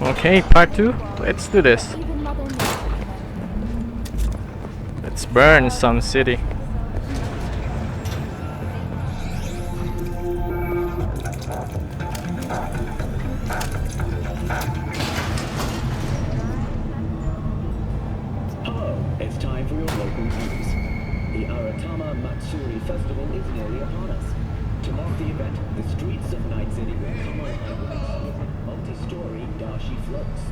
Okay, part 2. Let's do this. Let's burn some city. It's time for your local news. The Aratama Matsuri Festival is nearly upon us. To mark the event, the streets of Night City will come alive with exquisite multi-story dashi floats.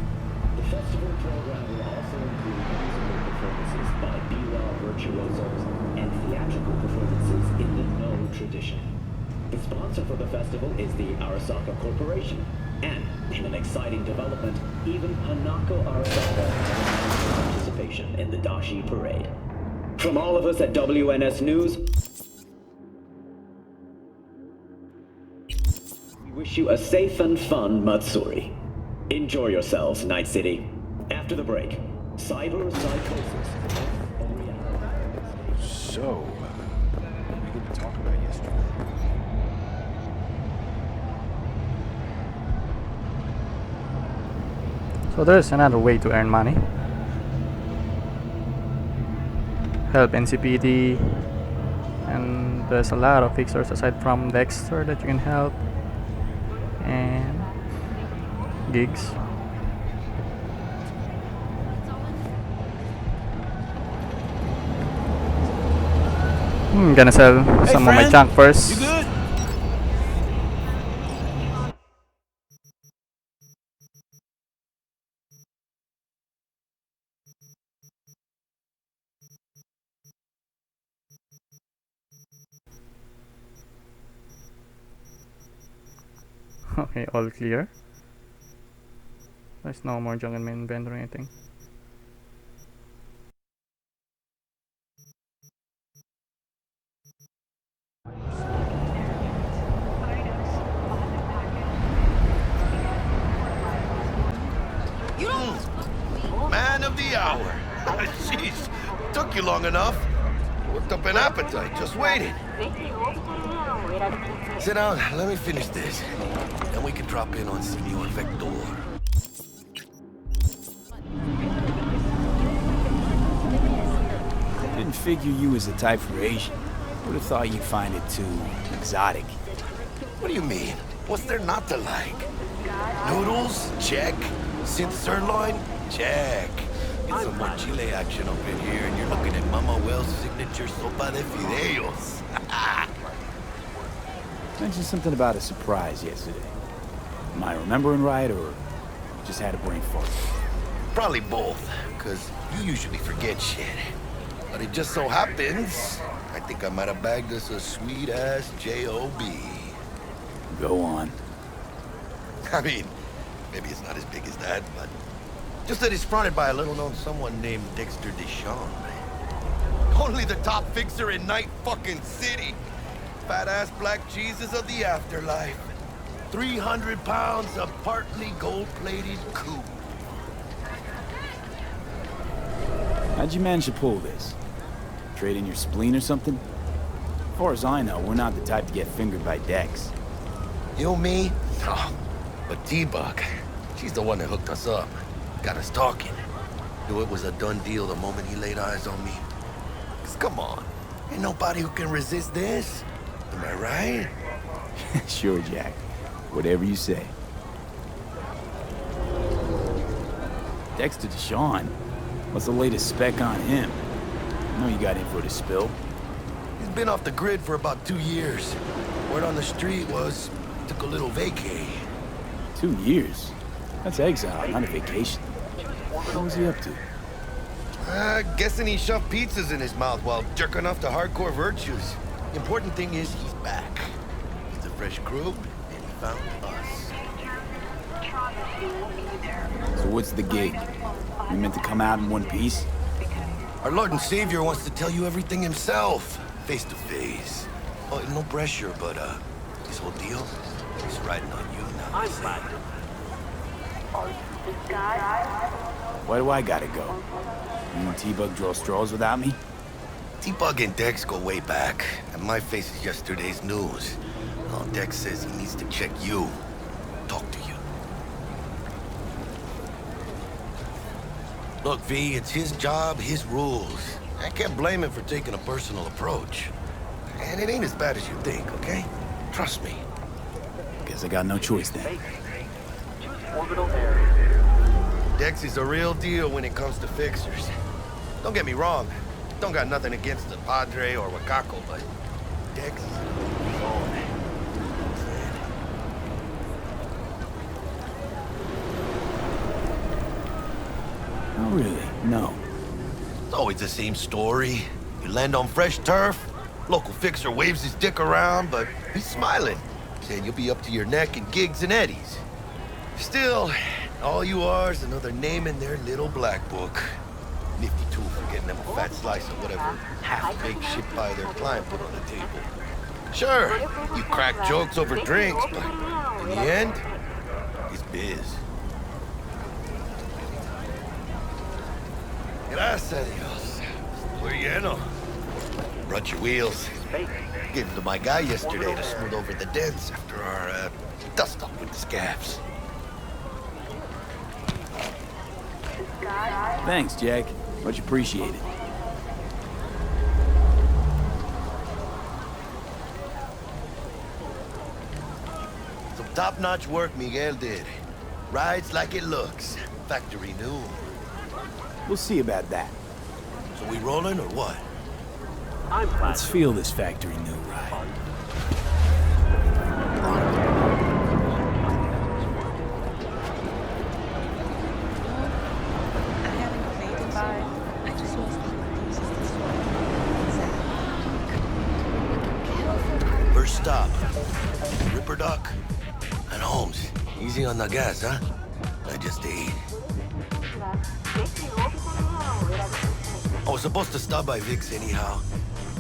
The festival program will also include musical performances by biwa virtuosos and theatrical performances in the No tradition. The sponsor for the festival is the Arasaka Corporation, and in an exciting development, even Hanako Arasaka announced participation in the Dashi Parade. From all of us at WNS News, we wish you a safe and fun Matsuri. Enjoy yourselves, Night City. After the break, cyber psychosis or reality. So, what are we going to talk about yesterday? So there's another way to earn money. Help NCPD, and there's a lot of fixers aside from Dexter that you can help, and gigs. I'm gonna sell some of my junk first. You good? Okay, all clear. There's no more junk in my inventory or anything. Man of the hour. Jeez, took you long enough. Worked up an appetite, just waiting. Sit down, let me finish this. Then we can drop in on Senor Vector. Didn't figure you was the type for Asian. Would have thought you'd find it too exotic. What do you mean? What's there not to like? Noodles? Check. Synth sirloin? Check. Get some more chile action up in here, and you're looking at Mama Wells' signature sopa de fideos. Mentioned something about a surprise yesterday. Am I remembering right, or just had a brain fart? Probably both, because you usually forget shit. But it just so happens, I think I might have bagged us a sweet-ass J.O.B. Go on. I mean, maybe it's not as big as that, but just that it's fronted by a little-known someone named Dexter DeShawn. Only the top fixer in Night fucking City. Fat-ass black Jesus of the Afterlife. 300 pounds of partly gold-plated coup. How'd you manage to pull this? Trade in your spleen or something? As far as I know, we're not the type to get fingered by Dex. You, me? No. But T-Bug, she's the one that hooked us up. Got us talking. Knew it was a done deal the moment he laid eyes on me. 'Cause come on, ain't nobody who can resist this. Am I right? Sure, Jack. Whatever you say. Dexter DeShawn? What's the latest spec on him? I know you got info to spill. He's been off the grid for about 2 years. Word on the street was, took a little vacay. 2 years? That's exile, not a vacation. What was he up to? Guessing he shoved pizzas in his mouth while jerking off to hardcore virtues. The important thing is he's back. He's a fresh crew, and he found us. So what's the gig? You meant to come out in one piece? Our Lord and Savior wants to tell you everything himself, face to face. Oh, no pressure, but this whole deal is riding on you now. I'm fine. Why do I gotta go? You and T-Bug draw straws without me? T-Bug and Dex go way back, and my face is yesterday's news. Oh, Dex says he needs to check you. Talk to you. Look, V, it's his job, his rules. I can't blame him for taking a personal approach. And it ain't as bad as you think, okay? Trust me. Guess I got no choice then. Dex is a real deal when it comes to fixers. Don't get me wrong. Don't got nothing against the Padre or Wakako, but Dex is his own. Oh, really? No. It's always the same story. You land on fresh turf, local fixer waves his dick around, but he's smiling, saying you'll be up to your neck in gigs and eddies. Still, all you are is another name in their little black book. Nifty tool for getting them a fat slice of whatever half-baked shit pie their client put on the table. Sure, you crack jokes over drinks, but in the end, it's biz. Gracias a Dios. We're lleno. Brought your wheels. Gave them to my guy yesterday to smooth over the dents after our dust-up with the scabs. Thanks, Jack. Much appreciated. Some top-notch work Miguel did. Rides like it looks. Factory new. We'll see about that. So we rolling or what? Let's feel this factory new ride. First stop. Ripper Duck and Holmes. Easy on the gas, huh? I just ate. I was supposed to stop by Vic's anyhow.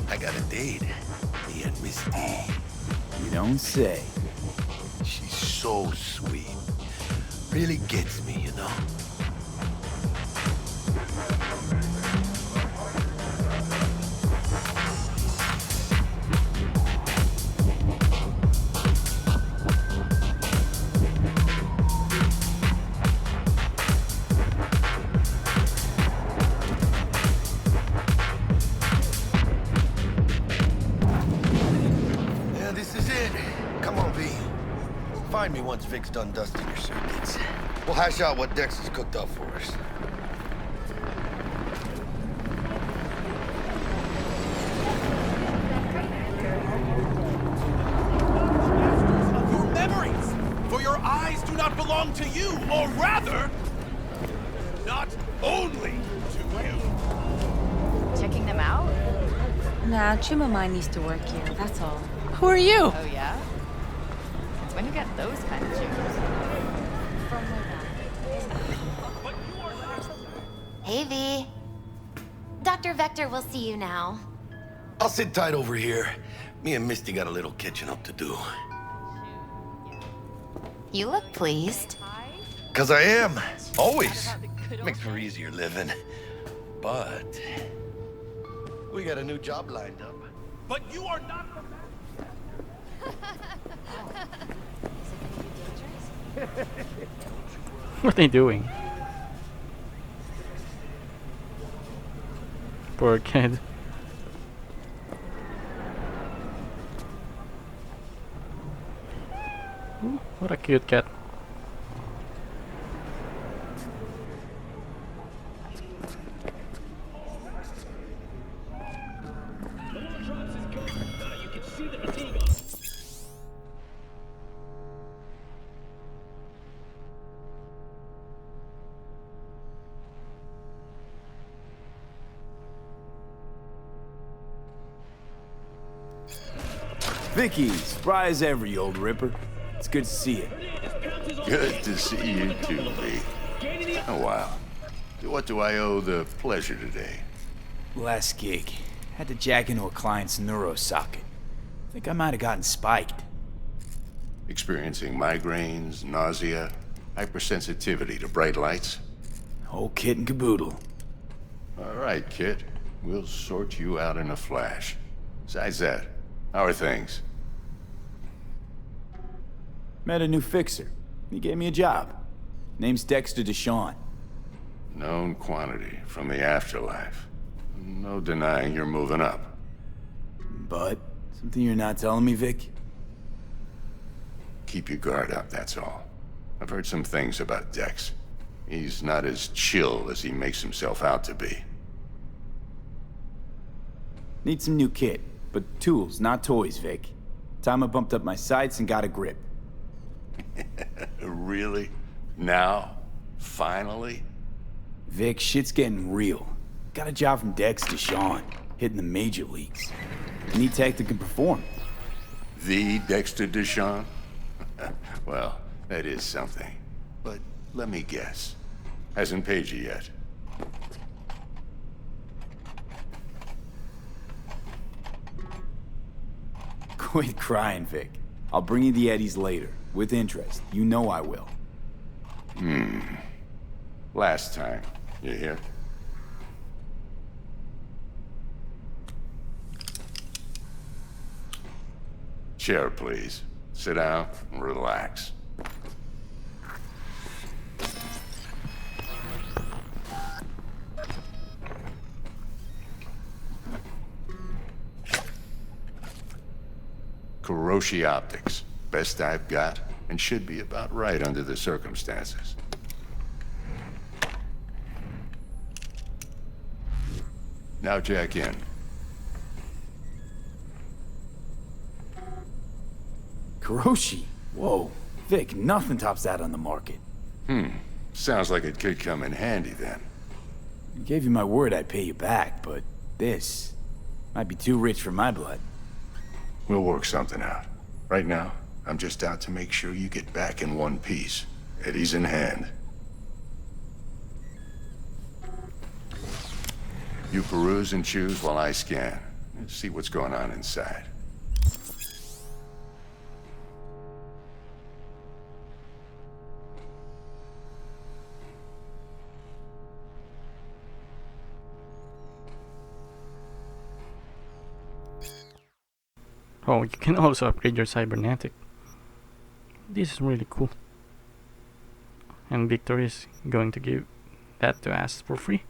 I got a date. Me and Misty. You don't say. She's so sweet. Really gets me, you know? Find me once Vic's done dusting your circuits. We'll hash out what Dex has cooked up for us. Your memories! For your eyes do not belong to you, or rather, not only to you. Checking them out? Nah, Chimamai needs to work here, that's all. Who are you? Oh, yeah? Since when you get those kind of shoes? Hey, V. Dr. Vector will see you now. I'll sit tight over here. Me and Misty got a little catching up to do. You look pleased. 'Cause I am. Always. Makes for easier living. But we got a new job lined up. But you are not the What are they doing? Poor kid. Ooh, what a cute cat. Vicky, surprise every old ripper. It's good to see you. Good to see you too, V. Oh, wow. What do I owe the pleasure today? Last gig. Had to jack into a client's neuro socket. Think I might have gotten spiked. Experiencing migraines, nausea, hypersensitivity to bright lights? Whole kit and caboodle. All right, kid. We'll sort you out in a flash. Besides that, how are things? Met a new fixer. He gave me a job. Name's Dexter DeShawn. Known quantity from the Afterlife. No denying you're moving up. But something you're not telling me, Vic? Keep your guard up, that's all. I've heard some things about Dex. He's not as chill as he makes himself out to be. Need some new kit, but tools, not toys, Vic. Time I bumped up my sights and got a grip. Really? Now? Finally? Vic, shit's getting real. Got a job from Dex DeShawn, hitting the major leagues. Need tech that can perform. The Dexter DeShawn? Well, that is something. But let me guess. Hasn't paid you yet. Quit crying, Vic. I'll bring you the eddies later, with interest. You know I will. Last time. You hear? Chair, please. Sit down and relax. Kuroshi Optics. Best I've got, and should be about right under the circumstances. Now jack in. Kuroshi? Whoa. Vic, nothing tops that on the market. Sounds like it could come in handy then. I gave you my word I'd pay you back, but this might be too rich for my blood. We'll work something out. Right now, I'm just out to make sure you get back in one piece. Eddie's in hand. You peruse and choose while I scan. Let's see what's going on inside. Oh, you can also upgrade your cybernetic. This is really cool. And Victor is going to give that to us for free.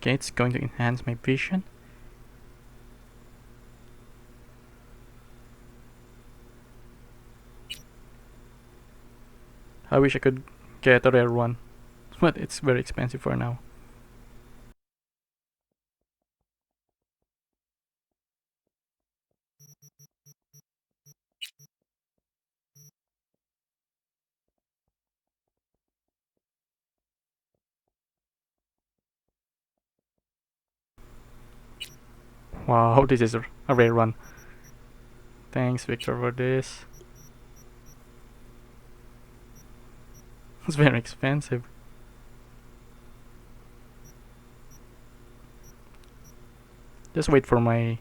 Okay, it's going to enhance my vision. I wish I could get a rare one, but it's very expensive for now. Wow, this is a rare one. Thanks, Victor, for this. It's very expensive. Just wait for my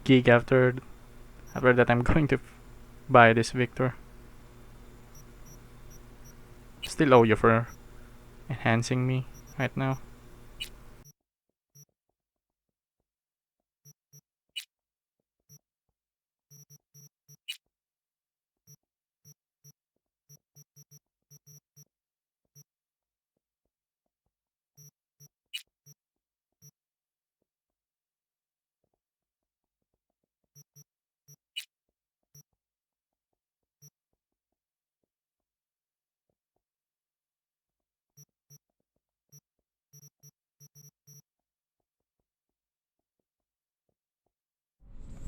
gig after that. I'm going to buy this, Victor. Still owe you for enhancing me right now.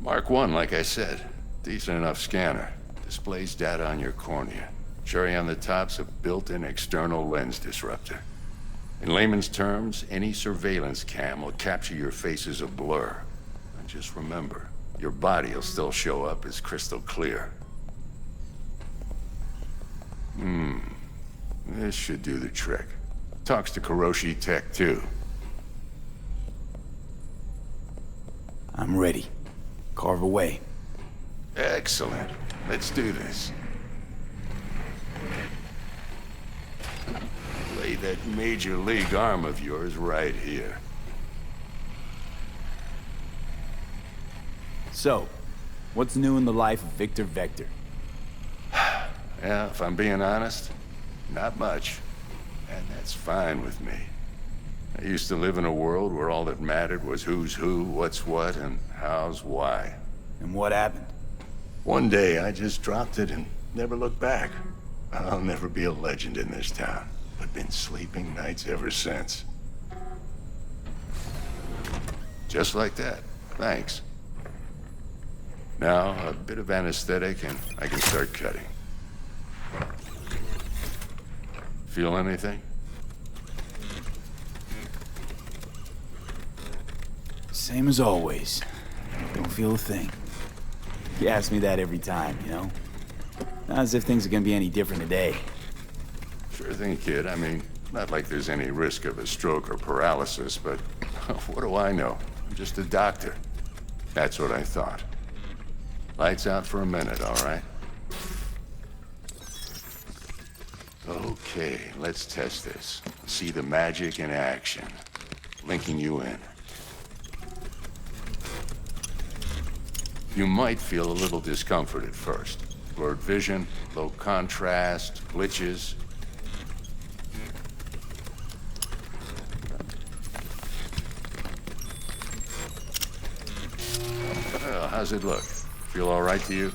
Mark 1, like I said. Decent enough scanner. Displays data on your cornea. Cherry on the top's a built-in external lens disruptor. In layman's terms, any surveillance cam will capture your face as a blur. And just remember, your body will still show up as crystal clear. This should do the trick. Talks to Kuroshi Tech, too. I'm ready. Carve away. Excellent. Let's do this. Lay that major league arm of yours right here. So, what's new in the life of Victor Vector? Yeah, if I'm being honest, not much. And that's fine with me. I used to live in a world where all that mattered was who's who, what's what, and how's why. And what happened? One day, I just dropped it and never looked back. I'll never be a legend in this town, but been sleeping nights ever since. Just like that. Thanks. Now, a bit of anesthetic and I can start cutting. Feel anything? Same as always. Don't feel a thing. You ask me that every time, you know? Not as if things are gonna be any different today. Sure thing, kid. I mean, not like there's any risk of a stroke or paralysis, but what do I know? I'm just a doctor. That's what I thought. Lights out for a minute, all right? Okay, let's test this. See the magic in action. Linking you in. You might feel a little discomfort at first. Blurred vision, low contrast, glitches. Well, how's it look? Feel all right to you?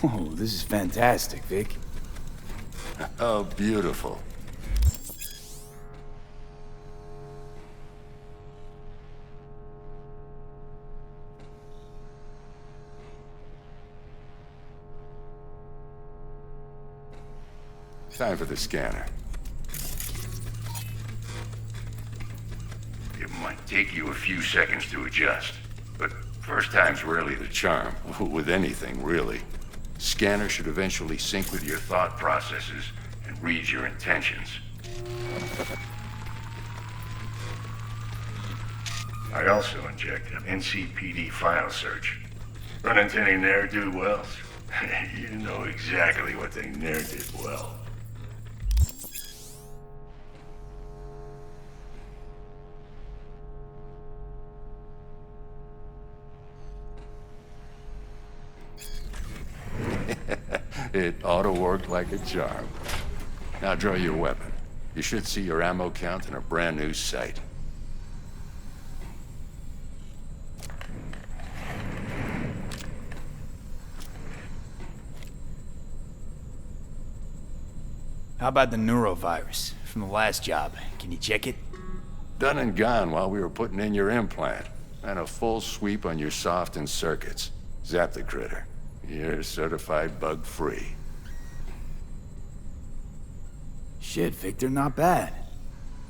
Oh, this is fantastic, Vic. Oh, beautiful. Time for the scanner. It might take you a few seconds to adjust, but first time's rarely the charm, with anything, really. Scanner should eventually sync with your thought processes and read your intentions. I also inject an NCPD file search. Run into any ne'er-do-wells? You know exactly what they ne'er did well. It ought to work like a charm. Now draw your weapon. You should see your ammo count in a brand new sight. How about the neurovirus from the last job? Can you check it? Done and gone while we were putting in your implant. And a full sweep on your soft and circuits. Zap the critter. You're certified bug-free. Shit, Victor, not bad.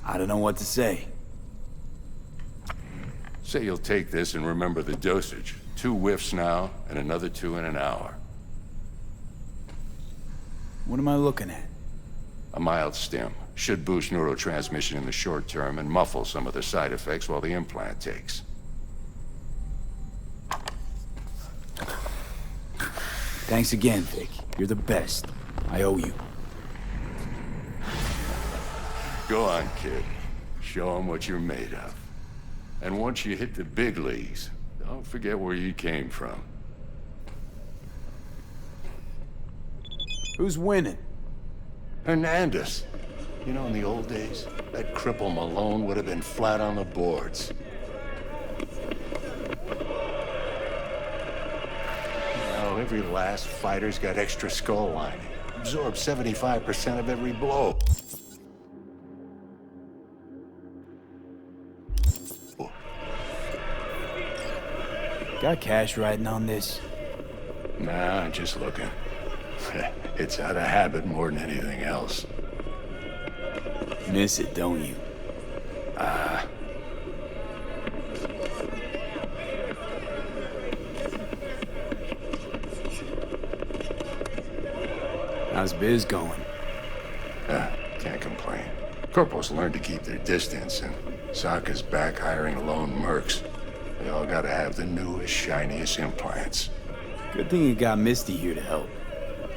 I don't know what to say. Say you'll take this and remember the dosage. 2 whiffs now, and another 2 in an hour. What am I looking at? A mild stim. Should boost neurotransmission in the short term and muffle some of the side effects while the implant takes. Thanks again, Vic. You're the best. I owe you. Go on, kid. Show 'em what you're made of. And once you hit the big leagues, don't forget where you came from. Who's winning? Hernandez. You know, in the old days, that cripple Malone would have been flat on the boards. Now, every last fighter's got extra skull lining. Absorbs 75% of every blow. Got cash riding on this? Nah, just looking. It's out of habit more than anything else. Miss it, don't you? How's biz going? Can't complain. Corporals learn to keep their distance, and Sokka's back hiring lone mercs. They all gotta have the newest, shiniest implants. Good thing you got Misty here to help.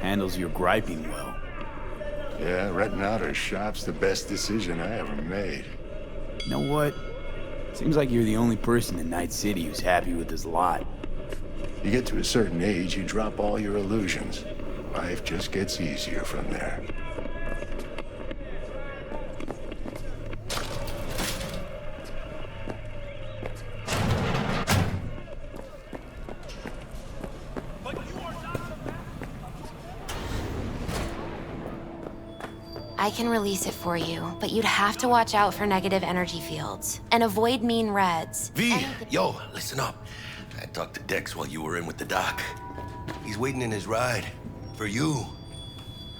Handles your griping well. Yeah, renting out her shop's the best decision I ever made. You know what? Seems like you're the only person in Night City who's happy with this lot. You get to a certain age, you drop all your illusions. Life just gets easier from there. I can release it for you, but you'd have to watch out for negative energy fields and avoid mean reds. V, yo, listen up. I talked to Dex while you were in with the doc. He's waiting in his ride. For you.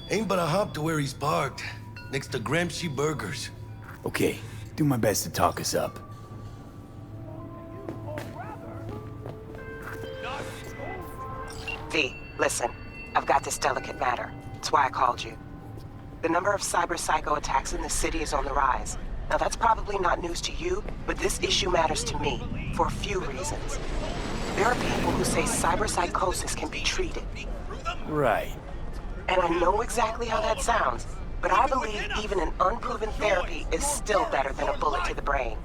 Ain't but a hop to where he's parked. Next to Gramsci Burgers. Okay, do my best to talk us up. V, listen. I've got this delicate matter. That's why I called you. The number of cyber-psycho attacks in the city is on the rise. Now that's probably not news to you, but this issue matters to me, for a few reasons. There are people who say cyberpsychosis can be treated. Right. And I know exactly how that sounds, but I believe even an unproven therapy is still better than a bullet to the brain.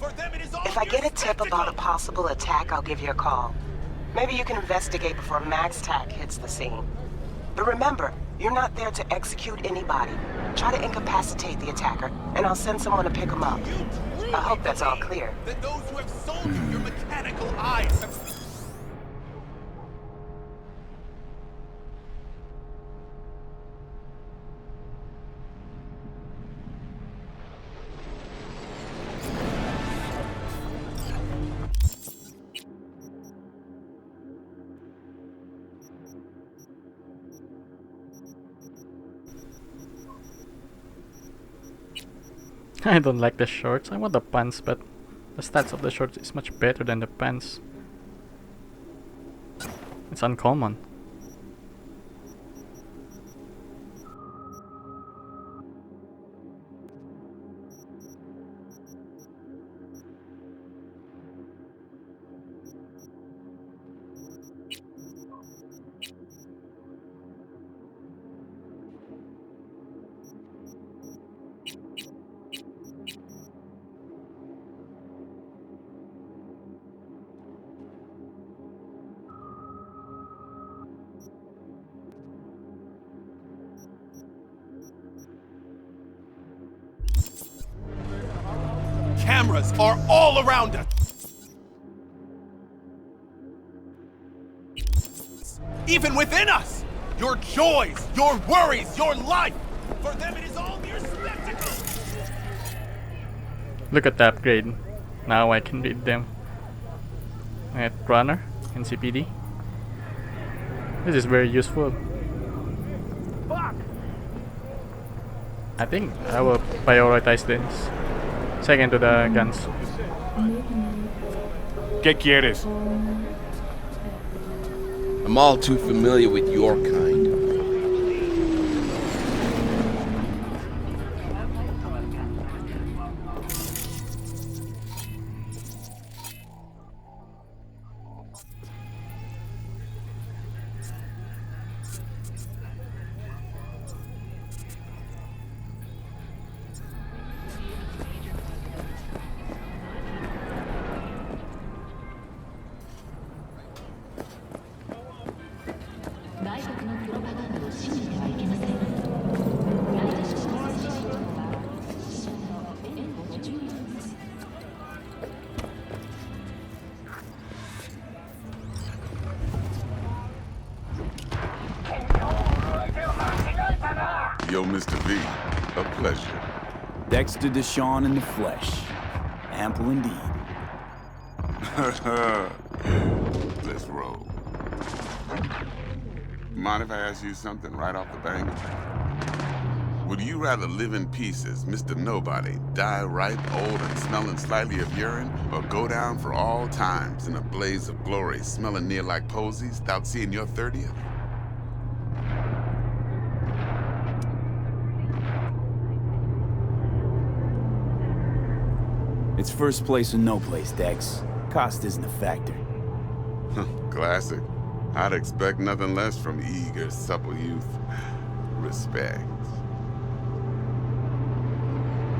If I get a tip about a possible attack, I'll give you a call. Maybe you can investigate before Max Tac hits the scene. But remember, you're not there to execute anybody. Try to incapacitate the attacker, and I'll send someone to pick him up. I hope that's all clear. That those who have sold you your mechanical eyes have... I don't like the shorts. I want the pants, but the stats of the shorts is much better than the pants. It's uncommon. Cameras are all around us! Even within us! Your joys, your worries, your life! For them it is all mere spectacle! Look at the upgrade. Now I can read them. At Runner and CPD. This is very useful. I think I will prioritize this. Second to the guns. ¿Qué quieres? I'm all too familiar with your kind. Yo, Mr. V, a pleasure. Dexter DeShawn in the flesh. Ample indeed. let's roll. Mind if I ask you something right off the bank? Would you rather live in pieces, Mr. Nobody, die ripe, old, and smelling slightly of urine, or go down for all times in a blaze of glory, smelling near like posies, without seeing your 30th? It's first place or no place, Dex. Cost isn't a factor. Classic. I'd expect nothing less from eager, supple youth. Respect.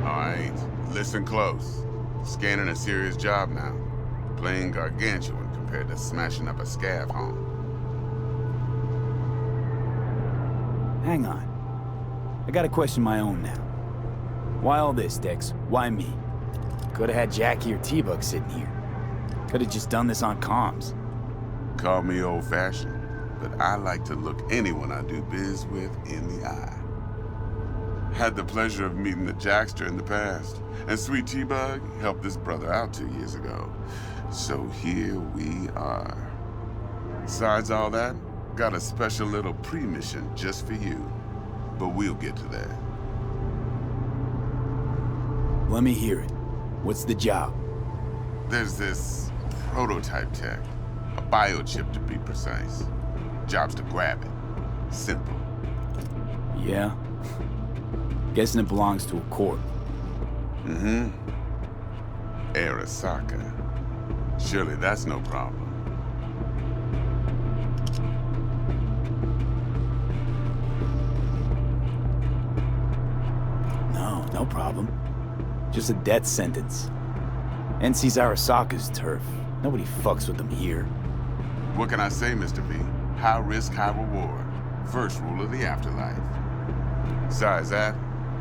Alright, listen close. Scanning a serious job now. Playing gargantuan compared to smashing up a scav home. Hang on. I got a question of my own now. Why all this, Dex? Why me? Could've had Jackie or T-Bug sitting here. Could've just done this on comms. Call me old-fashioned, but I like to look anyone I do biz with in the eye. Had the pleasure of meeting the Jackster in the past, and Sweet T-Bug helped this brother out 2 years ago. So here we are. Besides all that, got a special little pre-mission just for you. But we'll get to that. Let me hear it. What's the job? There's this prototype tech. A biochip to be precise. Job's to grab it. Simple. Yeah? Guessing it belongs to a corp. Mm-hmm. Arasaka. Surely that's no problem. No problem. Just a death sentence. NC's Arasaka's turf. Nobody fucks with them here. What can I say, Mr. V? High risk, high reward. First rule of the afterlife. Besides that,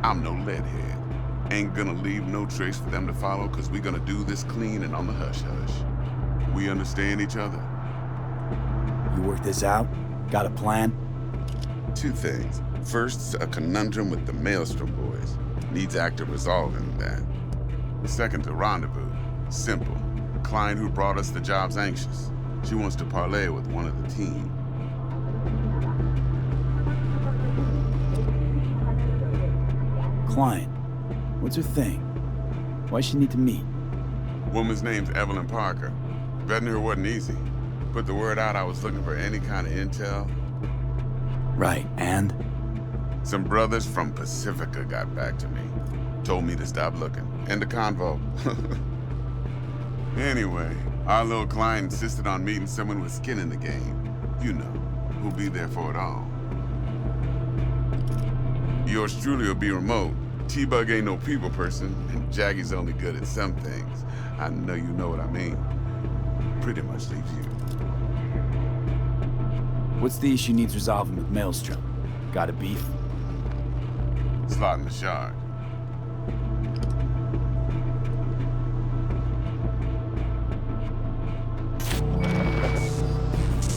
I'm no leadhead. Ain't gonna leave no trace for them to follow, cause we gonna do this clean and on the hush-hush. We understand each other? You work this out? Got a plan? Two things. First, a conundrum with the Maelstrom boys. Needs active resolving that. Second, a rendezvous. Simple. Client who brought us the job's anxious. She wants to parlay with one of the team. Client. What's her thing? Why she need to meet? Woman's name's Evelyn Parker. Betting her wasn't easy. Put the word out I was looking for any kind of intel. Right, and? Some brothers from Pacifica got back to me. Told me to stop looking. End the convo. Anyway, our little client insisted on meeting someone with skin in the game. You know, who'll be there for it all. Yours truly will be remote. T-Bug ain't no people person, and Jaggy's only good at some things. I know you know what I mean. Pretty much leaves you. What's the issue needs resolving with Maelstrom? Got a beef? Slot in the shard.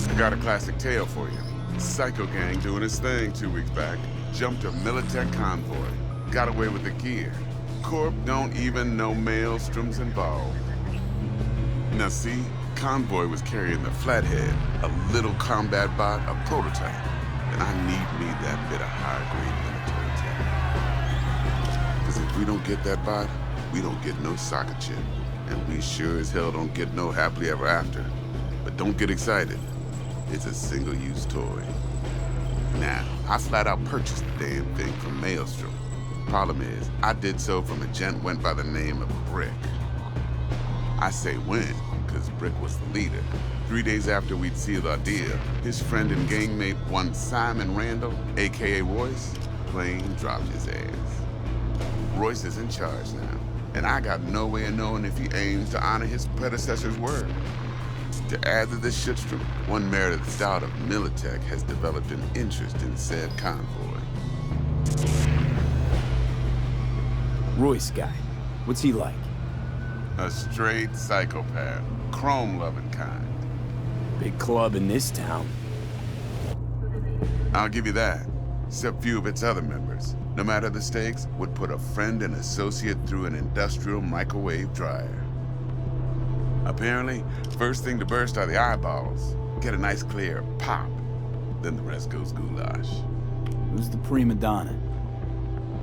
I got a classic tale for you. Psycho gang doing his thing 2 weeks back. Jumped a Militech convoy. Got away with the gear. Corp don't even know Maelstrom's involved. Now see, convoy was carrying the Flathead, a little combat bot, a prototype. And I need me that bit of high-grade military tech. Because if we don't get that bot, we don't get no soccer chip. And we sure as hell don't get no happily ever after. But don't get excited. It's a single-use toy. Now, I flat out purchased the damn thing from Maelstrom. Problem is, I did so from a gent went by the name of Brick. I say when, because Brick was the leader. 3 days after we'd sealed our deal, his friend and gangmate, one Simon Randall, aka Royce, plain dropped his ass. Royce is in charge now, and I got no way of knowing if he aims to honor his predecessor's word. To add to this shitstorm, one Meredith Stout of Militech has developed an interest in said convoy. Royce guy. What's he like? A straight psychopath. Chrome-loving kind. Big club in this town. I'll give you that. Except few of its other members, no matter the stakes, would put a friend and associate through an industrial microwave dryer. Apparently, first thing to burst are the eyeballs. Get a nice clear pop. Then the rest goes goulash. Who's the prima donna?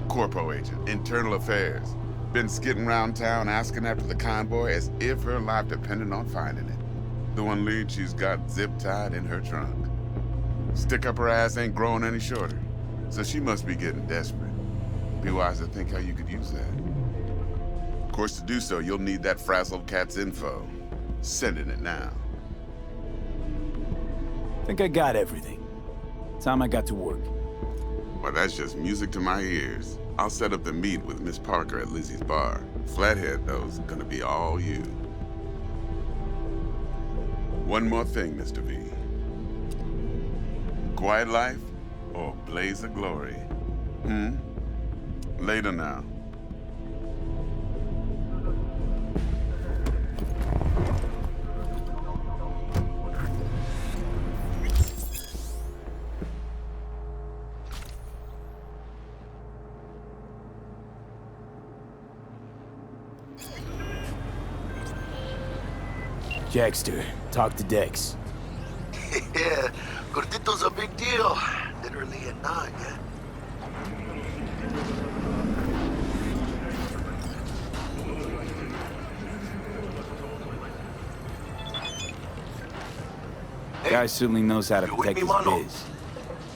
Corpo agent, internal affairs. Been skidding around town asking after the convoy as if her life depended on finding it. The one lead she's got zip-tied in her trunk. Stick up her ass ain't growing any shorter, so she must be getting desperate. Be wise to think how you could use that. Of course, to do so, you'll need that frazzled cat's info. Sending it now. Think I got everything. Time I got to work. Well, that's just music to my ears. I'll set up the meet with Miss Parker at Lizzie's bar. Flathead, though, is gonna be all you. One more thing, Mr. V. Quiet life or blaze of glory? Later now. Dexter, talk to Dex. Yeah, Gordito's a big deal. Literally and not, yeah. Guy certainly knows how to you with protect me, his mano? biz.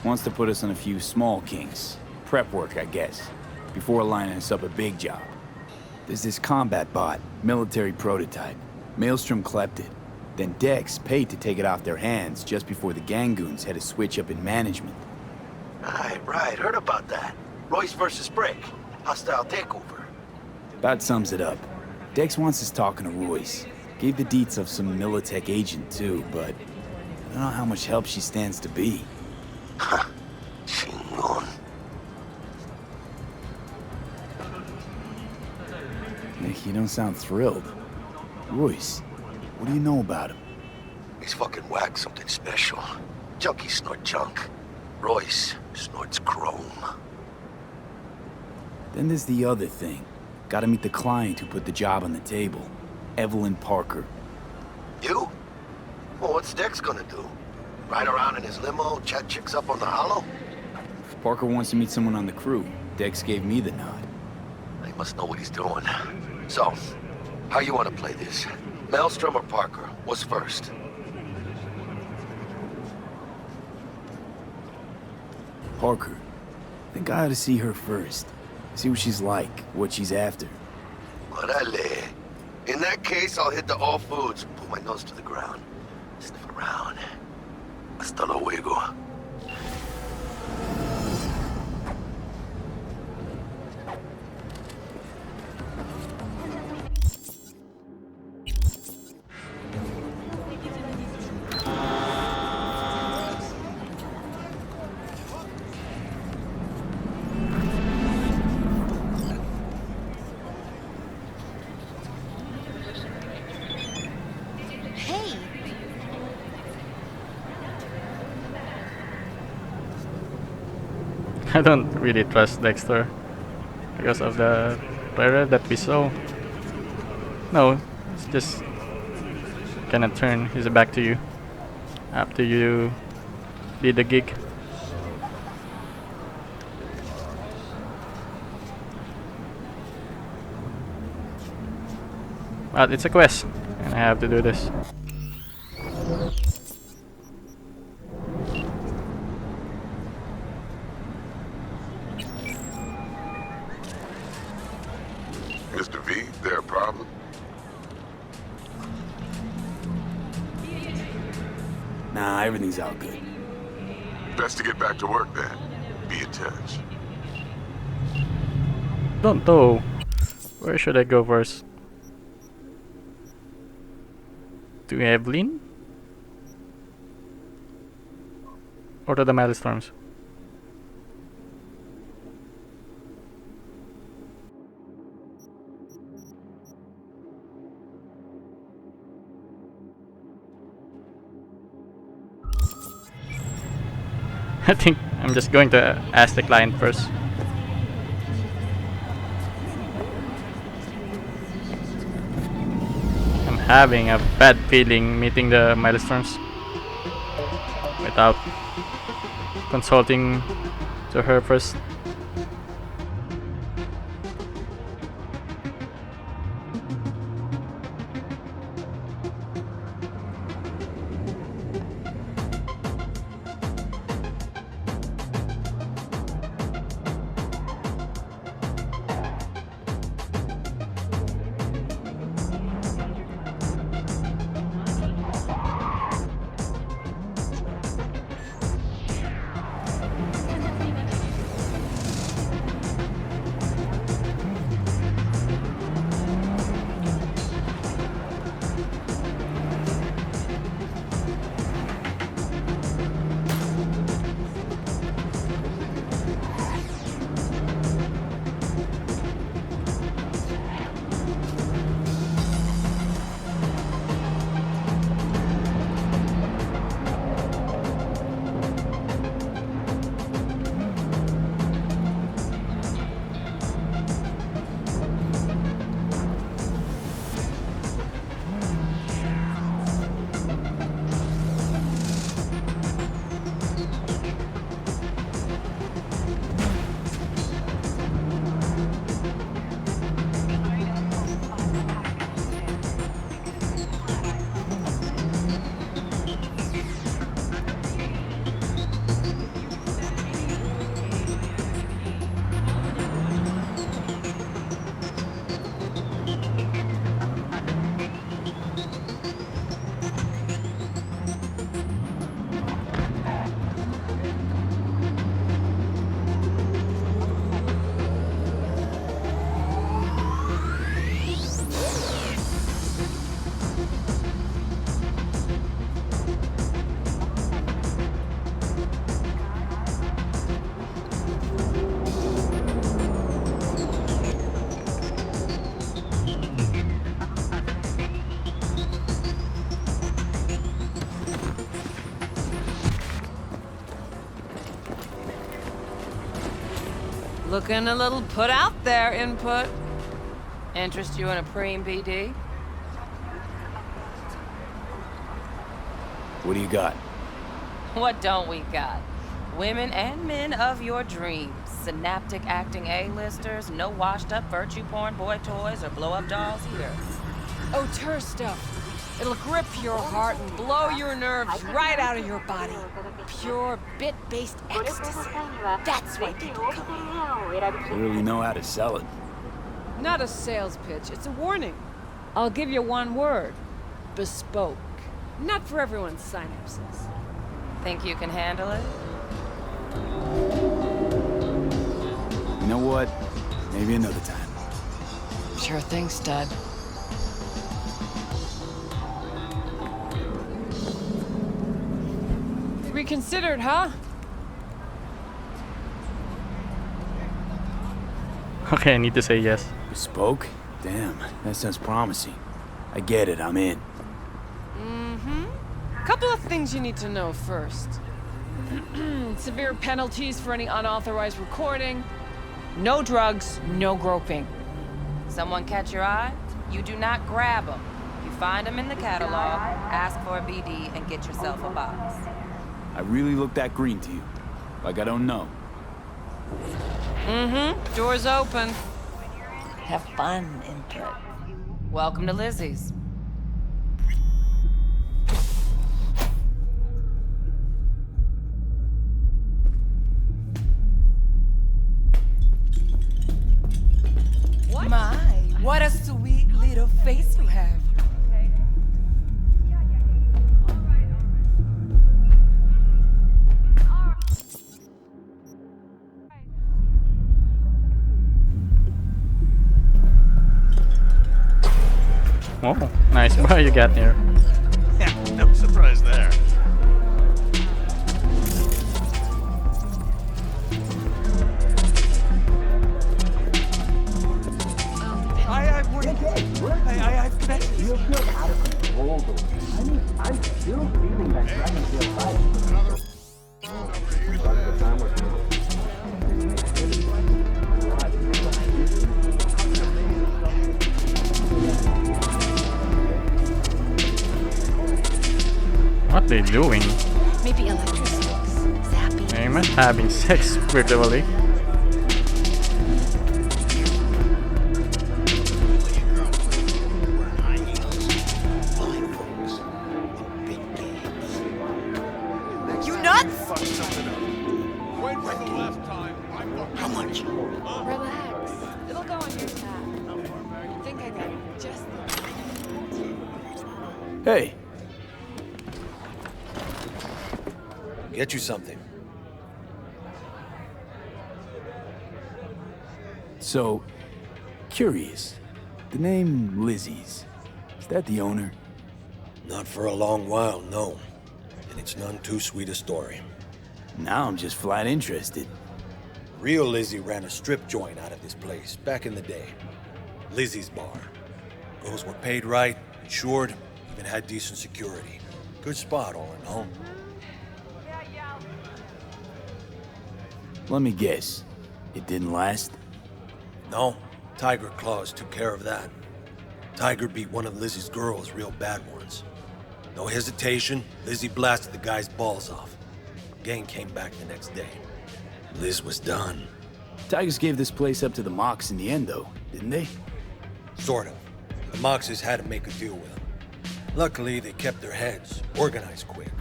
Wants to put us on a few small kinks. Prep work, I guess. Before lining us up a big job. There's this combat bot, military prototype. Maelstrom clept it. Then Dex paid to take it off their hands just before the Gangoons had a switch up in management. Right. Heard about that. Royce versus Brick. Hostile takeover. That sums it up. Dex wants us talking to Royce. Gave the deets of some Militech agent too, but I don't know how much help she stands to be. Ha. Chingon. Nick, you don't sound thrilled. Royce, what do you know about him? He's fucking whack something special. Junkies snort junk. Royce snorts chrome. Then there's the other thing. Gotta meet the client who put the job on the table. Evelyn Parker. You? Well, what's Dex gonna do? Ride around in his limo, chat chicks up on the hollow? Parker wants to meet someone on the crew. Dex gave me the nod. He must know what he's doing. So, how you want to play this? Maelstrom or Parker? What's first? Parker. Think I ought to see her first. See what she's like, what she's after. Orale. In that case, I'll hit the all foods, put my nose to the ground, sniff around. Hasta luego. I don't really trust Dexter because of the trailer that we saw. No, it's just gonna turn his back to you after you did the gig. But it's a quest and I have to do this. Mr. V, there a problem? Nah, everything's all good. Best to get back to work then. Be in touch. Don't know. Where should I go first? To Evelyn? Or to the Maelstroms? I think I'm just going to ask the client first. I'm having a bad feeling meeting the milestones without consulting to her first. Looking a little put out there, Input. Interest you in a preem BD? What do you got? What don't we got? Women and men of your dreams. Synaptic acting A-listers, no washed-up virtue porn boy toys or blow-up dolls here. Auteur stuff. It'll grip your heart and blow your nerves right out of your body. Pure bit-based ecstasy. That's why people come here. Clearly know how to sell it. Not a sales pitch, it's a warning. I'll give you one word. Bespoke. Not for everyone's synapses. Think you can handle it? You know what? Maybe another time. Sure thing, stud. Reconsidered, huh? Okay, I need to say yes. Bespoke? Damn, that sounds promising. I get it, I'm in. Couple of things you need to know first. Severe penalties for any unauthorized recording. No drugs, no groping. Someone catch your eye? You do not grab them. You find them in the catalog, ask for a BD, and get yourself a box. I really look that green to you. Like I don't know. Door's open. Have fun, Input. Welcome to Lizzie's. My, what a sweet little face you have. Oh, nice bar you got here. Yeah, no surprise there. I've connected. You feel out of control, though. I mean, I'm still feeling that Dragon Tail fight. they doing? Maybe electricity. Zapping. I'm having sex virtually. You nuts? How much? Relax. It'll go on your tab. I think I got just Hey, Get you something. so, curious. The name Lizzie's, is that the owner? Not for a long while, no. And it's none too sweet a story. Now I'm just flat interested. Real Lizzie ran a strip joint out of this place back in the day. Lizzie's Bar. Girls were paid right, insured, even had decent security. Good spot, all in all. Let me guess. It didn't last? No, Tiger Claws took care of that. Tiger beat one of Lizzie's girls real bad once. No hesitation, Lizzie blasted the guy's balls off. Gang came back the next day. Liz was done. Tigers gave this place up to the Mox in the end, though, didn't they? Sort of. The Moxes had to make a deal with them. Luckily, they kept their heads, organized quick.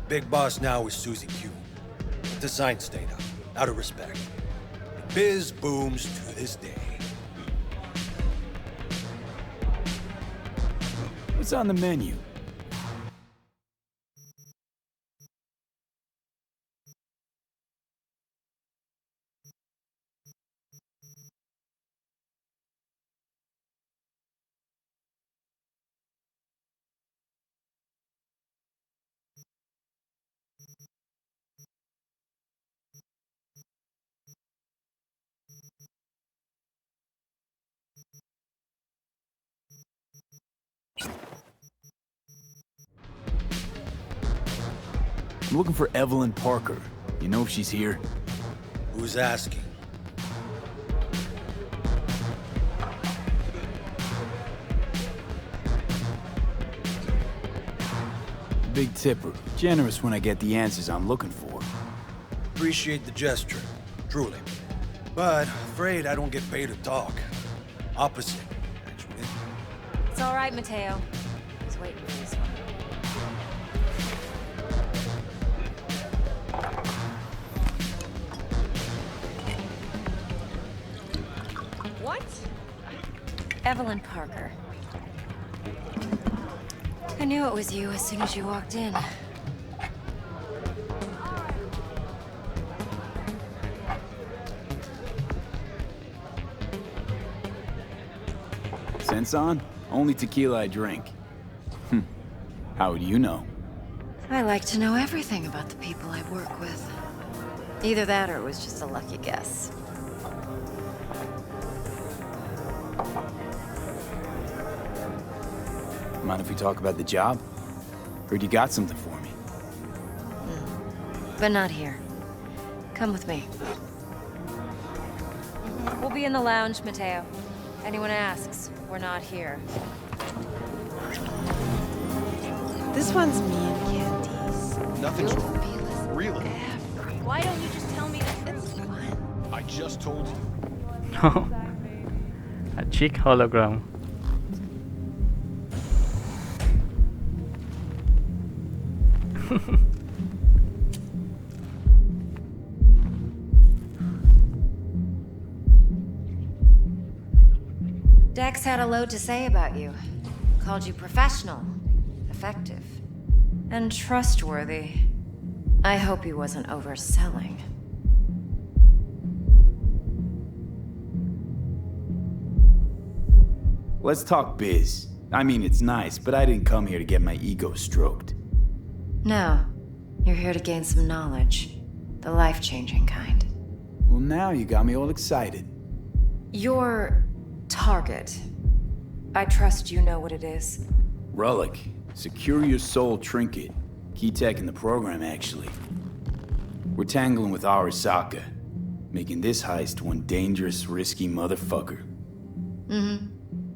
Big boss now is Susie Q. But the sign stayed up, out of respect. The biz booms to this day. What's on the menu? I'm looking for Evelyn Parker. You know if she's here? Who's asking? Big tipper. Generous when I get the answers I'm looking for. Appreciate the gesture, truly. But afraid I don't get paid to talk. Opposite, actually. It's all right, Mateo. I was waiting for this one. What? Evelyn Parker. I knew it was you as soon as you walked in. Sense on? Only tequila I drink. How would you know? I like to know everything about the people I work with. Either that or it was just a lucky guess. Mind if we talk about the job? Heard you got something for me. But not here. Come with me. We'll be in the lounge, Mateo. Anyone asks, we're not here. This one's me and Candy's. Nothing's wrong. Really? Why don't you just tell me that it's fun? I just told you. No. A cheek hologram. Dex had a load to say about you. Called you professional, effective, and trustworthy. I hope he wasn't overselling. Let's talk biz. I mean, it's nice, but I didn't come here to get my ego stroked. No, you're here to gain some knowledge. The life-changing kind. Well, now you got me all excited. Your target. I trust you know what it is. Relic. Secure your soul trinket. Key tech in the program, actually. We're tangling with Arasaka, making this heist one dangerous, risky motherfucker. Mm-hmm.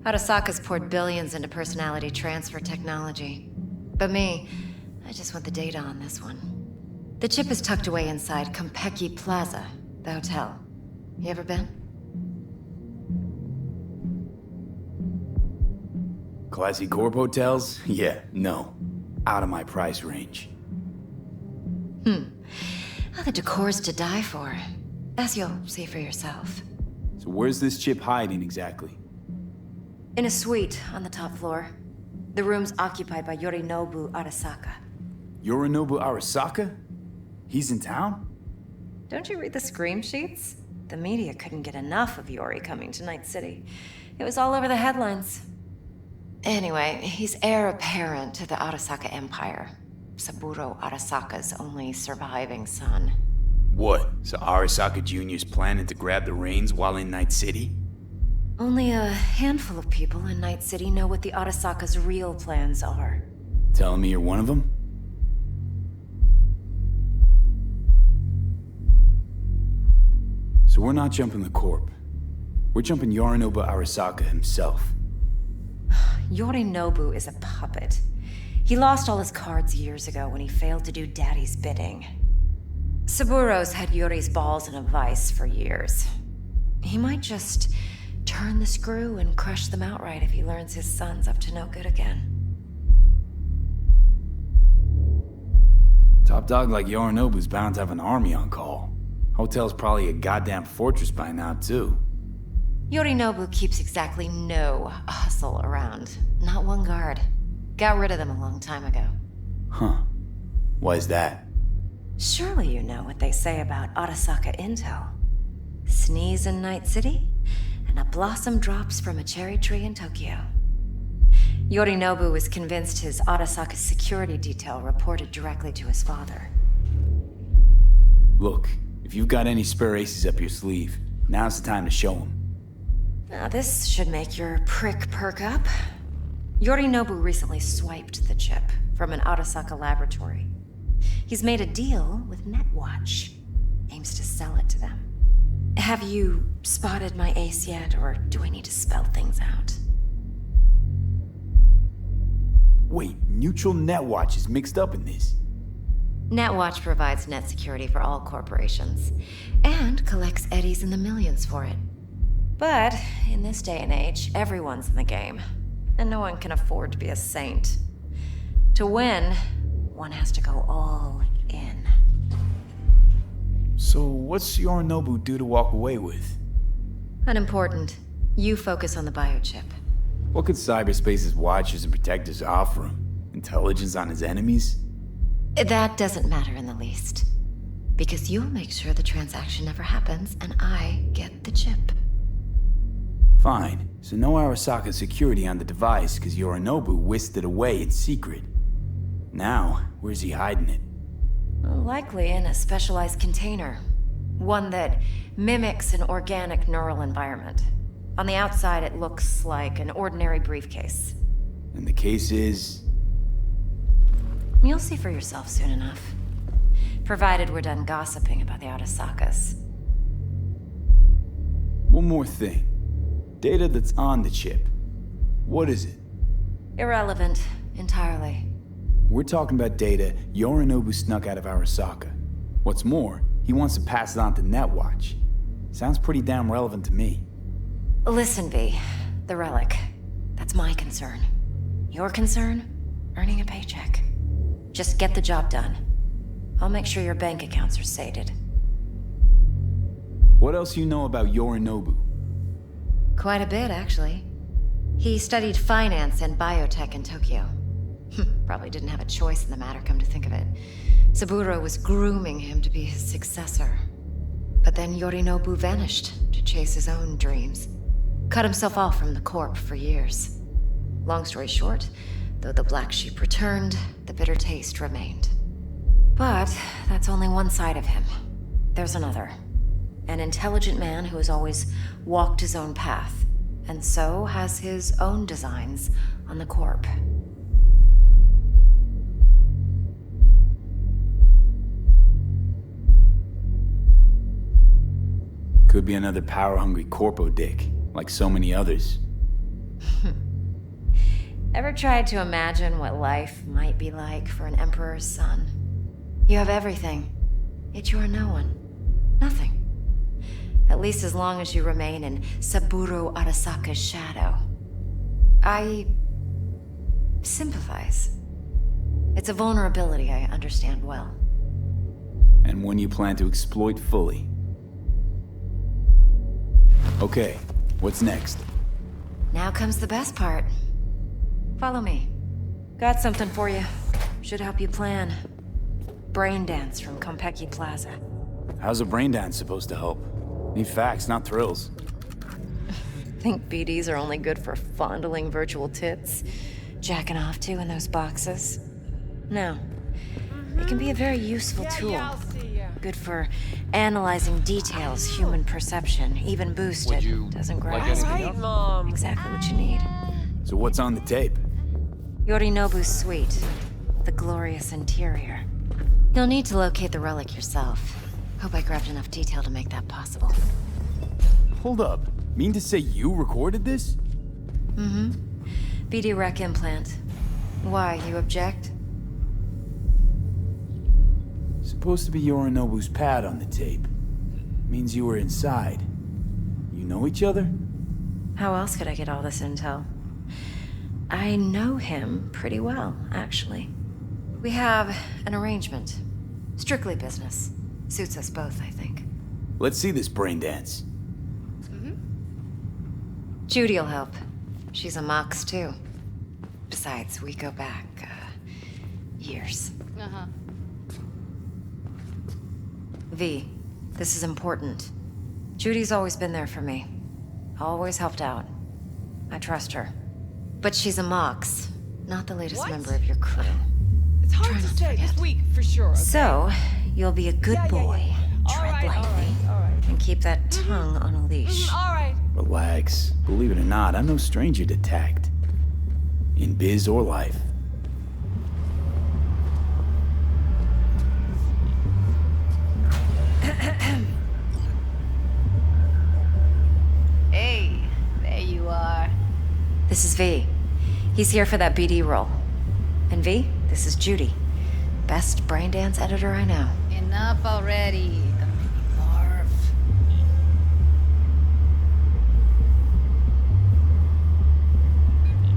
Arasaka's poured billions into personality transfer technology. But me, I just want the data on this one. The chip is tucked away inside Kompeki Plaza, the hotel. You ever been? Classy corp hotels? Yeah, no. Out of my price range. Oh, the decor's to die for. As you'll see for yourself. So where's this chip hiding exactly? In a suite on the top floor. The room's occupied by Yorinobu Arasaka. Yorinobu Arasaka? He's in town? Don't you read the scream sheets? The media couldn't get enough of Yori coming to Night City. It was all over the headlines. Anyway, he's heir apparent to the Arasaka Empire. Saburo Arasaka's only surviving son. What? So Arasaka Jr.'s planning to grab the reins while in Night City? Only a handful of people in Night City know what the Arasaka's real plans are. Telling me you're one of them? So we're not jumping the Corp. We're jumping Yorinobu Arasaka himself. Yorinobu is a puppet. He lost all his cards years ago when he failed to do Daddy's bidding. Saburo's had Yori's balls in a vice for years. He might just turn the screw and crush them outright if he learns his son's up to no good again. Top dog like Yorinobu's bound to have an army on call. Hotel's probably a goddamn fortress by now, too. Yorinobu keeps exactly no hustle around. Not one guard. Got rid of them a long time ago. Huh. Why is that? Surely you know what they say about Arasaka intel. Sneeze in Night City, and a blossom drops from a cherry tree in Tokyo. Yorinobu was convinced his Arasaka security detail reported directly to his father. Look, if you've got any spare aces up your sleeve, now's the time to show them. Now this should make your prick perk up. Yorinobu recently swiped the chip from an Arasaka laboratory. He's made a deal with Netwatch. Aims to sell it to them. Have you spotted my ace yet, or do I need to spell things out? Wait, Neutral Netwatch is mixed up in this. Netwatch provides net security for all corporations, and collects eddies in the millions for it. But in this day and age, everyone's in the game, and no one can afford to be a saint. To win, one has to go all in. So what's Yorinobu due to walk away with? Unimportant. You focus on the biochip. What could cyberspace's watchers and protectors offer him? Intelligence on his enemies? That doesn't matter in the least. Because you'll make sure the transaction never happens, and I get the chip. Fine. So no Arasaka security on the device, because Yorinobu whisked it away in secret. Now, where's he hiding it? Likely in a specialized container. One that mimics an organic neural environment. On the outside, it looks like an ordinary briefcase. And the case is... You'll see for yourself soon enough. Provided we're done gossiping about the Arasakas. One more thing. Data that's on the chip. What is it? Irrelevant, entirely. We're talking about data Yorinobu snuck out of Arasaka. What's more, he wants to pass it on to Netwatch. Sounds pretty damn relevant to me. Listen, V. The relic. That's my concern. Your concern? Earning a paycheck. Just get the job done. I'll make sure your bank accounts are sated. What else you know about Yorinobu? Quite a bit, actually. He studied finance and biotech in Tokyo. Probably didn't have a choice in the matter, come to think of it. Saburo was grooming him to be his successor. But then Yorinobu vanished to chase his own dreams. Cut himself off from the Corp for years. Long story short, though the black sheep returned, the bitter taste remained. But that's only one side of him. There's another. An intelligent man who has always walked his own path, and so has his own designs on the Corp. Could be another power-hungry corpo dick, like so many others. Ever tried to imagine what life might be like for an emperor's son? You have everything, yet you are no one. Nothing. At least as long as you remain in Saburo Arasaka's shadow. I sympathize. It's a vulnerability I understand well. And one you plan to exploit fully. Okay, what's next? Now comes the best part. Follow me. Got something for you. Should help you plan. Brain dance from Konpeki Plaza. How's a brain dance supposed to help? Need facts, not thrills. Think BDs are only good for fondling virtual tits? Jacking off to in those boxes? No. It can be a very useful tool. Good for analyzing details, human perception, even boosted. Doesn't grasp. Right, Mom. Exactly what you need. So what's on the tape? Yorinobu's suite. The glorious interior. You'll need to locate the relic yourself. Hope I grabbed enough detail to make that possible. Hold up. Mean to say you recorded this? Mm-hmm. BD rec implant. Why, you object? Supposed to be Yorinobu's pad on the tape. Means you were inside. You know each other? How else could I get all this intel? I know him pretty well, actually. We have an arrangement. Strictly business. Suits us both, I think. Let's see this brain dance. Judy'll help. She's a Mox, too. Besides, we go back, years. Uh-huh. V, this is important. Judy's always been there for me. Always helped out. I trust her. But she's a Mox, not the latest member of your crew. It's hard to say this week, for sure. Okay? So, you'll be a good boy. Tread lightly. And keep that tongue on a leash. All right. Relax. Believe it or not, I'm no stranger to tact. In biz or life. Hey, there you are. This is V. He's here for that BD role. And V, this is Judy. Best brain dance editor I know. Enough already. Gonna make me barf.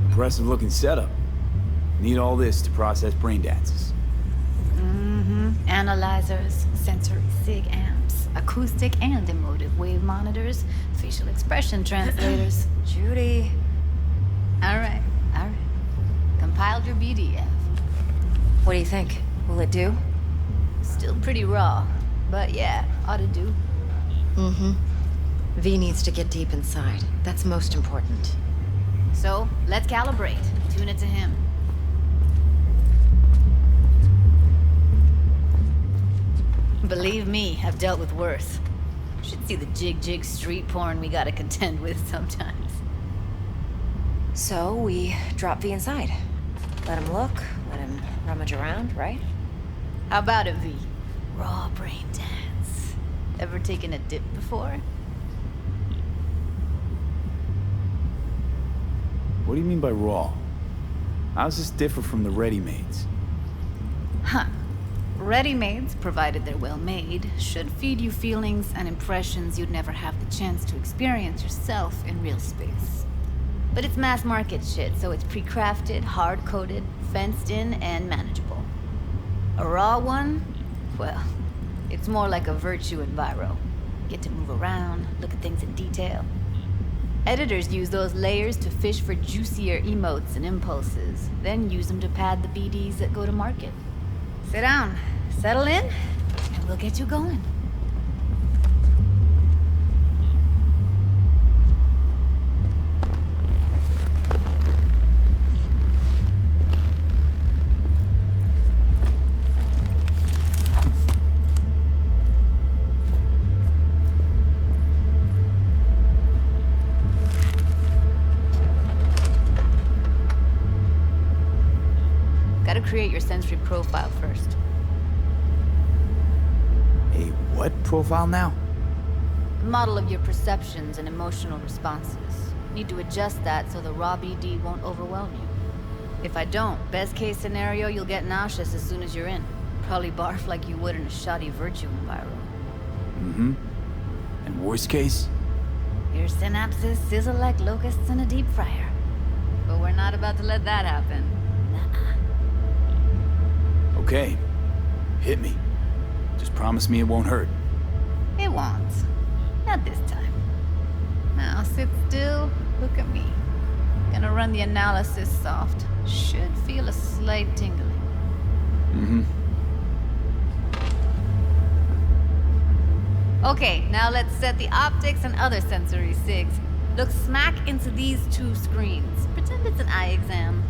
Impressive looking setup. Need all this to process brain dances. Mm-hmm. Analyzers, sensory sig amps, acoustic and emotive wave monitors, facial expression translators. Judy. All right. Compiled your BDF. What do you think? Will it do? Still pretty raw, but yeah, ought to do. Mm-hmm. V needs to get deep inside. That's most important. So, let's calibrate. Tune it to him. Believe me, I've dealt with worse. Should see the jig street porn we gotta contend with sometimes. So, we drop V inside. Let him look, let him rummage around, right? How about it, V? Raw brain dance. Ever taken a dip before? What do you mean by raw? How's this differ from the ready-mades? Huh. Ready-mades, provided they're well made, should feed you feelings and impressions you'd never have the chance to experience yourself in real space. But it's mass market shit, so it's pre-crafted, hard-coded, fenced in, and manageable. A raw one? Well, it's more like a virtue enviro. Get to move around, look at things in detail. Editors use those layers to fish for juicier emotes and impulses, then use them to pad the BDs that go to market. Sit down, settle in, and we'll get you going. Gotta create your sensory profile first. A what profile now? A model of your perceptions and emotional responses. Need to adjust that so the raw BD won't overwhelm you. If I don't, best case scenario, you'll get nauseous as soon as you're in. Probably barf like you would in a shoddy virtue environment. Mm-hmm. And worst case? Your synapses sizzle like locusts in a deep fryer. But we're not about to let that happen. Nuh-uh. Okay. Hit me. Just promise me it won't hurt. It won't. Not this time. Now sit still, look at me. Gonna run the analysis soft. Should feel a slight tingling. Mm-hmm. Okay, now let's set the optics and other sensory sigs. Look smack into these two screens. Pretend it's an eye exam.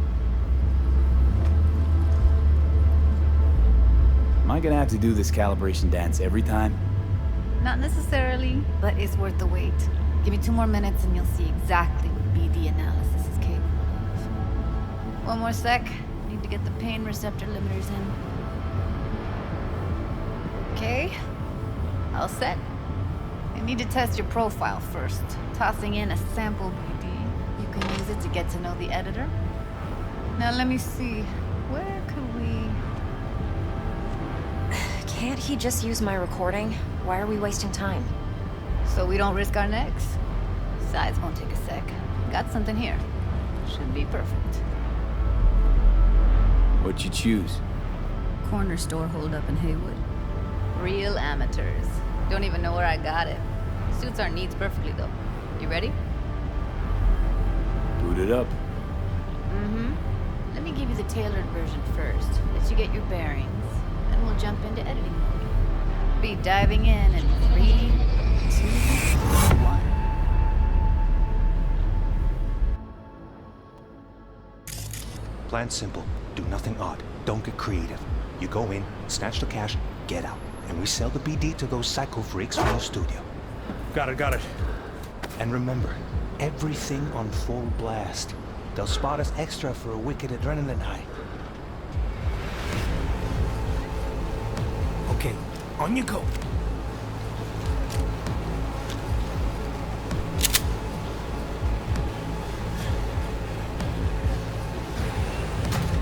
Am I gonna have to do this calibration dance every time? Not necessarily, but it's worth the wait. Give me 2 more minutes and you'll see exactly what BD analysis is capable of. One more sec. Need to get the pain receptor limiters in. Okay. All set. I need to test your profile first. Tossing in a sample BD. You can use it to get to know the editor. Now let me see. Where could we... Can't he just use my recording? Why are we wasting time? So we don't risk our necks. Besides, won't take a sec. Got something here. Should be perfect. What'd you choose? Corner store holdup in Haywood. Real amateurs. Don't even know where I got it. Suits our needs perfectly, though. You ready? Boot it up. Mm-hmm. Let me give you the tailored version first. Let you get your bearings. Then we'll jump into editing mode. Be diving in 3, 2, 1. Plan simple. Do nothing odd. Don't get creative. You go in, snatch the cash, get out. And we sell the BD to those psycho freaks from the studio. Got it. And remember, everything on full blast. They'll spot us extra for a wicked adrenaline high. Okay, on you go.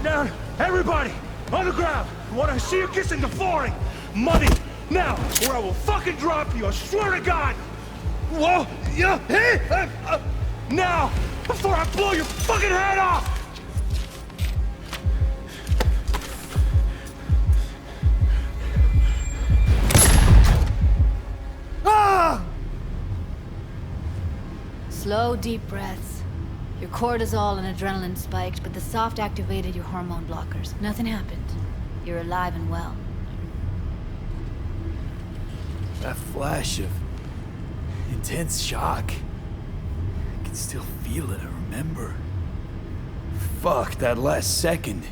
Down, everybody! On the ground! I want to see you kissing the flooring! Money! Now, or I will fucking drop you, I swear to God! Whoa! Yeah! Hey! Now! Before I blow your fucking head off! Ah! Slow, deep breaths. Your cortisol and adrenaline spiked, but the soft activated your hormone blockers. Nothing happened. You're alive and well. That flash of intense shock. I can still feel it, I remember. Fuck, that last second.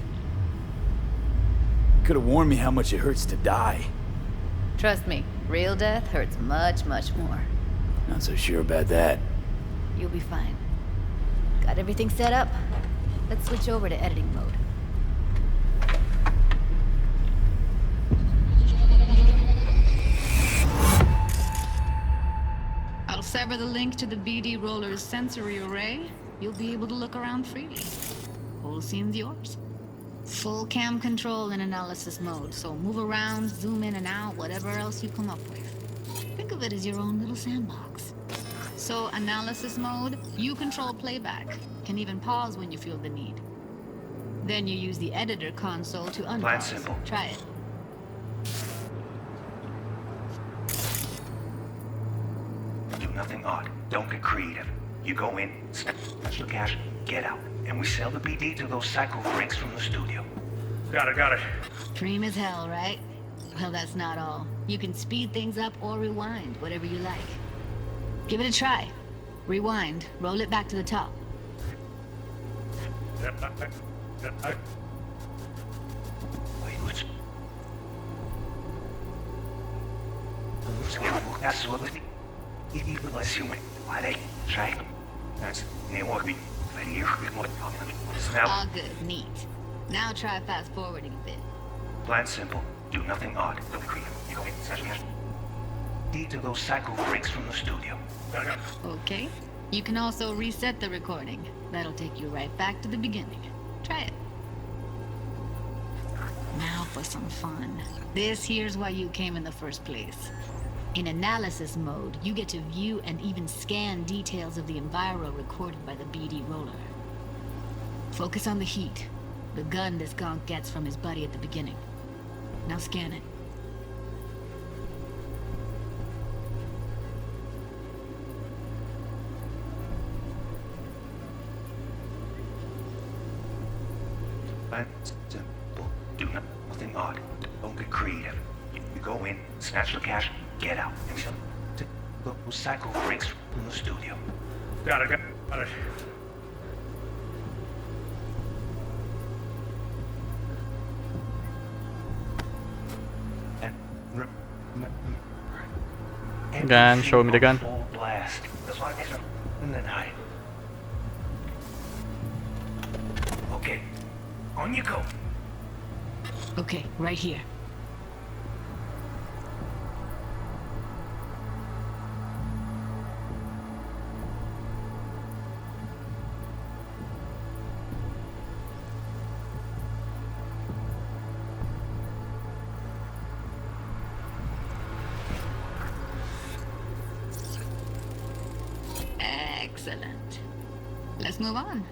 Could have warned me how much it hurts to die. Trust me, real death hurts much, much more. Not so sure about that. You'll be fine. Got everything set up? Let's switch over to editing mode. I'll sever the link to the BD Roller's sensory array. You'll be able to look around freely. Whole scene's yours. Full cam control in analysis mode, so move around, zoom in and out, whatever else you come up with. Think of it as your own little sandbox. So, analysis mode, you control playback. Can even pause when you feel the need. Then you use the editor console to unpause. Plan simple. Try it. Do nothing odd. Don't get creative. You go in, snatch the cash, get out. And we sell the BD to those psycho freaks from the studio. Got it. Dream as hell, right? Well, that's not all. You can speed things up or rewind, whatever you like. Give it a try. Rewind. Roll it back to the top. All good. Neat. Now try fast forwarding a bit. Plan simple. Do nothing odd. Don't be creative. You go in, snatch the cash. D to those psycho freaks from the studio. Okay. You can also reset the recording. That'll take you right back to the beginning. Try it. for some fun. This here's why you came in the first place. In analysis mode, you get to view and even scan details of the enviro recorded by the BD roller. Focus on the heat, the gun this gonk gets from his buddy at the beginning. Now scan it. Plan simple. Do nothing odd. Don't get creative. You go in, snatch the cash, get out. And some those psycho freaks from the studio. Got it. Gun, show me the gun. Full blast. That's why it's and then hide. Okay, on you go. Okay, right here. Excellent. Let's move on.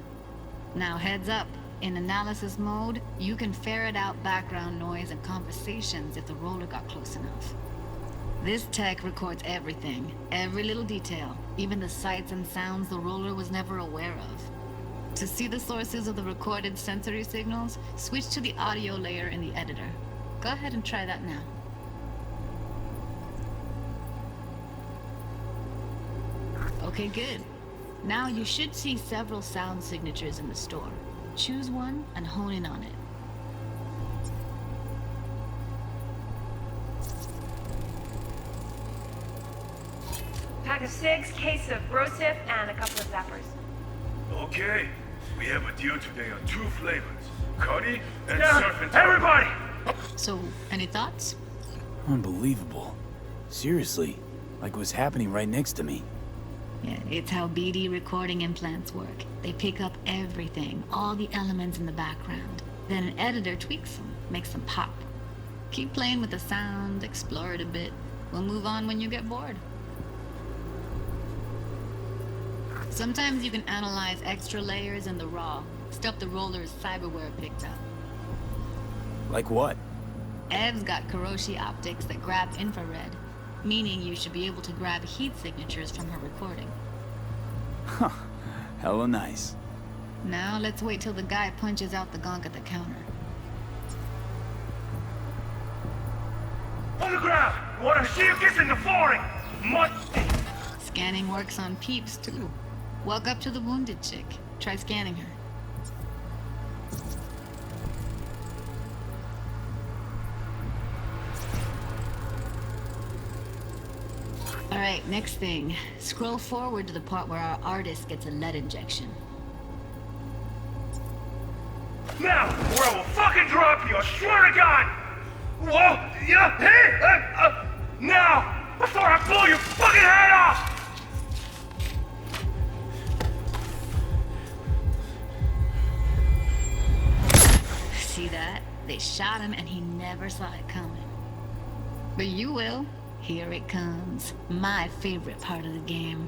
Now heads up. In analysis mode, you can ferret out background noise and conversations if the roller got close enough. This tech records everything, every little detail, even the sights and sounds the roller was never aware of. To see the sources of the recorded sensory signals, switch to the audio layer in the editor. Go ahead and try that now. Okay, good. Now you should see several sound signatures in the store. Choose one and hone in on it. Pack of cigs, case of brosif, and a couple of zappers. Okay, we have a deal today on 2 flavors. Cuddy and Yeah, surf and everybody! So, any thoughts? Unbelievable. Seriously, like what's happening right next to me. Yeah, it's how BD recording implants work. They pick up everything, all the elements in the background. Then an editor tweaks them, makes them pop. Keep playing with the sound, explore it a bit. We'll move on when you get bored. Sometimes you can analyze extra layers in the raw, stuff the roller's cyberware picked up. Like what? Ev's got Kiroshi optics that grab infrared, meaning you should be able to grab heat signatures from her recording. Huh. Hella nice. Now let's wait till the guy punches out the gonk at the counter. On the ground! I want to see you kissing the flooring! Scanning works on peeps, too. Walk up to the wounded chick. Try scanning her. Alright, next thing. Scroll forward to the part where our artist gets a lead injection. Now, or I will fucking drop you, I swear to God! Whoa! Yeah! Hey! Now! Before I blow your fucking head off! See that? They shot him and he never saw it coming. But you will. Here it comes. My favorite part of the game.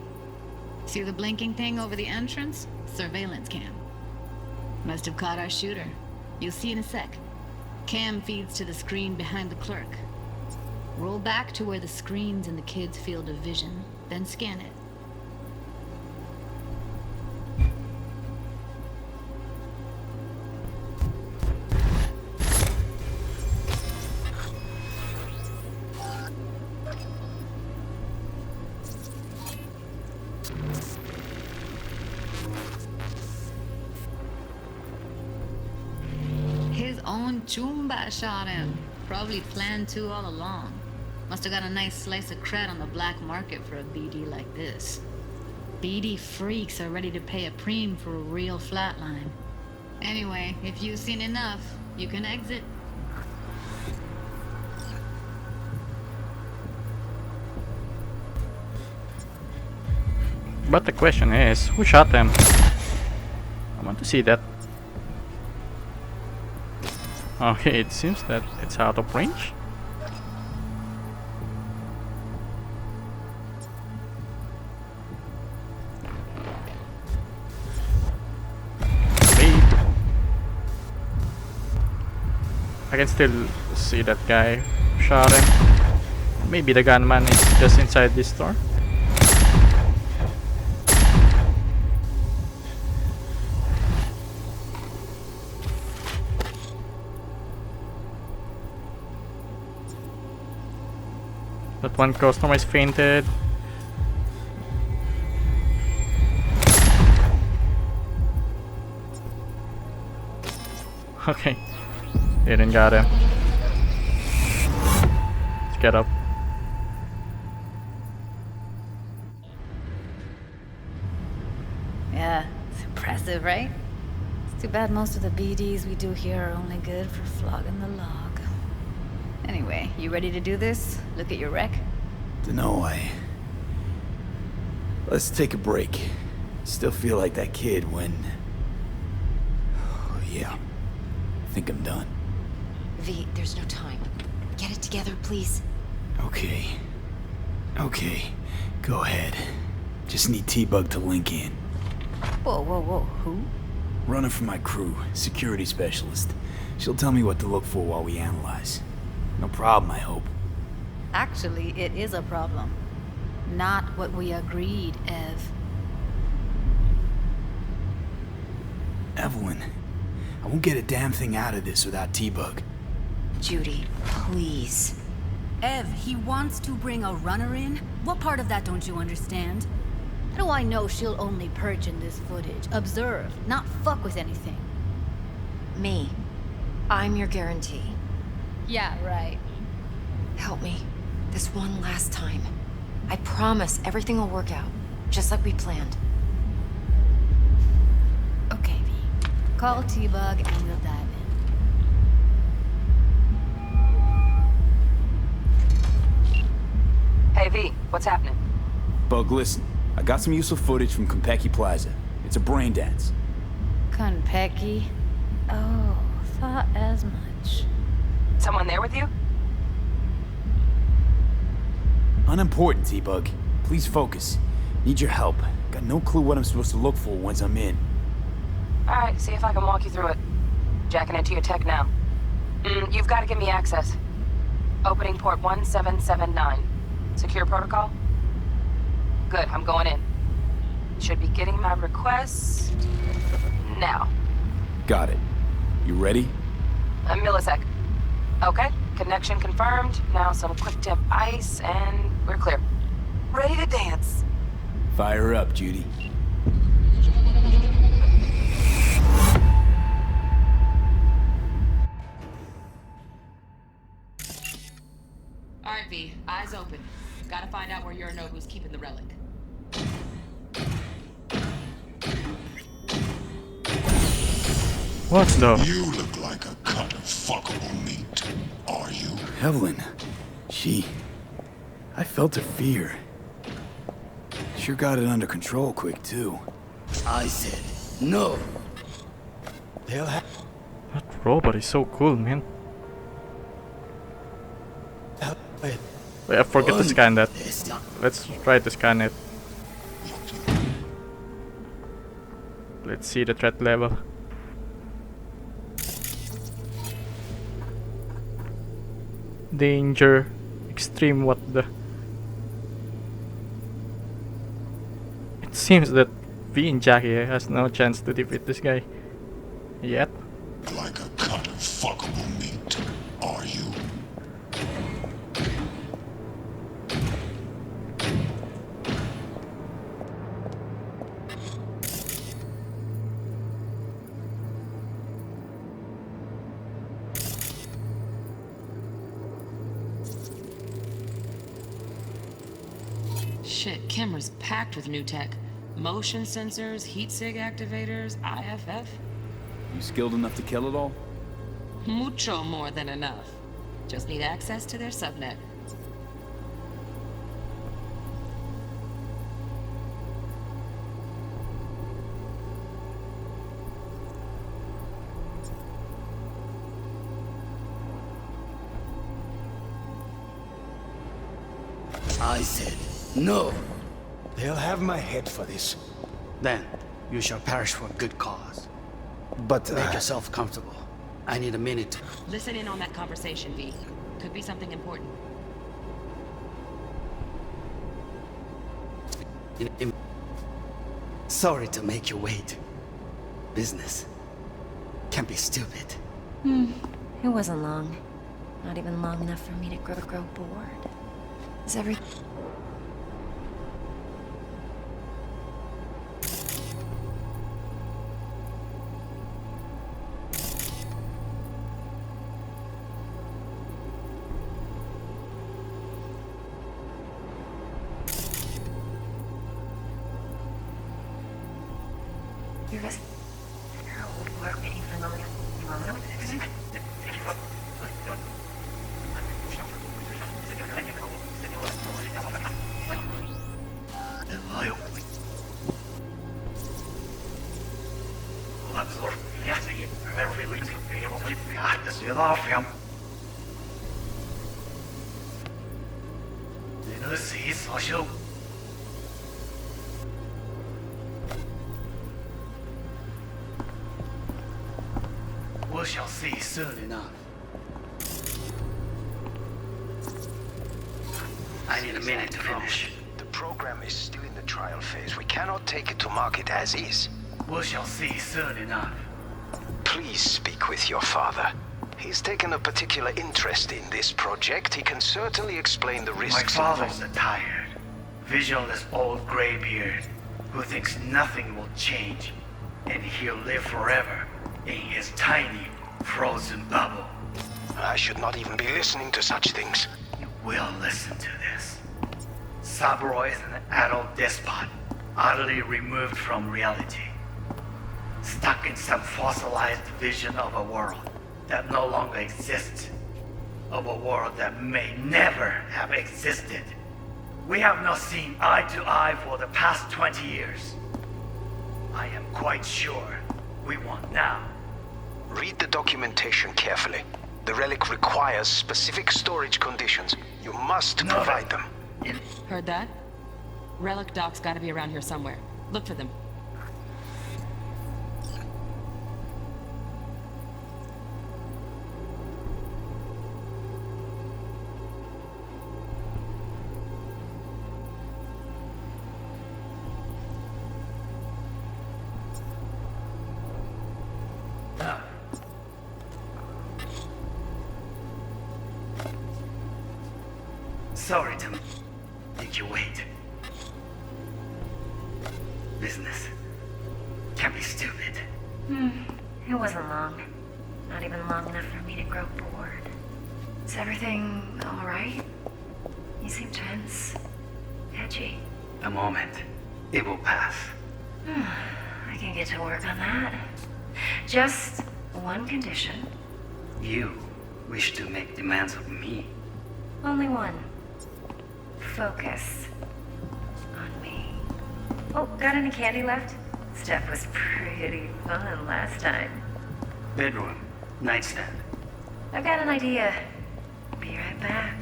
See the blinking thing over the entrance? Surveillance cam. Must have caught our shooter. You'll see in a sec. Cam feeds to the screen behind the clerk. Roll back to where the screen's in the kid's field of vision, then scan it. His own Chumba shot him. Probably planned to all along. Must have got a nice slice of cred on the black market for a BD like this. BD freaks are ready to pay a preem for a real flatline. Anyway, if you've seen enough, you can exit. But the question is, who shot them? I want to see that. Okay, it seems that it's out of range. Wait. I can still see that guy shouting. Maybe the gunman is just inside this store. That one customer is fainted. Okay, didn't got him. Let's get up. Yeah, it's impressive, right? It's too bad most of the BDs we do here are only good for flogging the log. Anyway, you ready to do this? Look at your wreck? Dunno, Let's take a break. Still feel like that kid when... Oh, yeah. I think I'm done. V, there's no time. Get it together, please. Okay. Go ahead. Just need T-Bug to link in. Whoa, who? Runner for my crew, security specialist. She'll tell me what to look for while we analyze. No problem, I hope. Actually, it is a problem. Not what we agreed, Ev. Evelyn, I won't get a damn thing out of this without T-Bug. Judy, please. Ev, he wants to bring a runner in? What part of that don't you understand? How do I know she'll only perch in this footage? Observe, not fuck with anything. Me. I'm your guarantee. Yeah, right. Help me. This one last time. I promise everything will work out. Just like we planned. Okay, V. Call T-Bug and we'll dive in. Hey, V. What's happening? Bug, listen. I got some useful footage from Konpeki Plaza. It's a brain dance. Konpeki? Oh, thought as much. Someone there with you? Unimportant, T-Bug. Please focus. Need your help. Got no clue what I'm supposed to look for once I'm in. Alright, see if I can walk you through it. Jacking into your tech now. You've got to give me access. Opening port 1779. Secure protocol? Good, I'm going in. Should be getting my request... now. Got it. You ready? A millisec. Okay, connection confirmed. Now some quick tip ice, and we're clear. Ready to dance. Fire up, Judy. Alright, V. Eyes open. Gotta find out where Yorinobu's keeping the relic. What the? You look like a cut of fuckable meat. Are you? Evelyn. I felt her fear. Sure got it under control quick, too. I said no. That robot is so cool, man. Wait, I forget to scan that. Let's try to scan it. Let's see the threat level. Danger. Extreme, what the... It seems that V and Jackie has no chance to defeat this guy. Yet. Like a cut of fuckable meat. Are you? Shit, camera's packed with new tech. Motion sensors, heat sig activators, IFF. You skilled enough to kill it all? Mucho more than enough. Just need access to their subnet. I said no. They'll have my head for this. Then you shall perish for a good cause. But Make yourself comfortable. I need a minute to... Listen in on that conversation, V. Could be something important. Sorry to make you wait. Business can be stupid. It wasn't long. Not even long enough for me to grow bored. Is every... We shall see soon enough. I need a minute to finish. The program is still in the trial phase. We cannot take it to market as is. We shall see soon enough. Please speak with your father. He's taken a particular interest in this project. He can certainly explain the risks. My father's a tired, visionless old graybeard who thinks nothing will change, and he'll live forever in his tiny, frozen bubble. I should not even be listening to such things. You will listen to this. Saburo is an adult despot, utterly removed from reality. Stuck in some fossilized vision of a world that no longer exists. Of a world that may never have existed. We have not seen eye to eye for the past 20 years. I am quite sure we won't now. Read the documentation carefully. The relic requires specific storage conditions. You must provide them. Heard that? Relic doc's gotta be around here somewhere. Look for them. Sorry to make you wait. Business can be stupid. It wasn't long. Not even long enough for me to grow bored. Is everything alright? You seem tense. Edgy. A moment. It will pass. I can get to work on that. Just one condition. You wish to make demands of me. Only one. Focus on me. Oh, got any candy left? Stuff was pretty fun last time. Bedroom. Nightstand. I've got an idea. Be right back.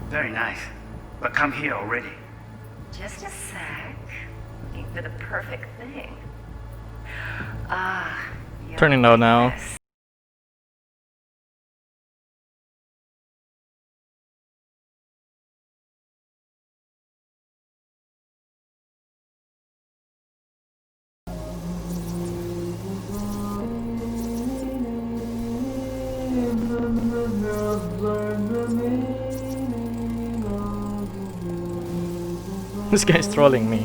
Very nice. But come here already. Just a sec. Looking for the perfect thing. Turning low now. This guy's trolling me.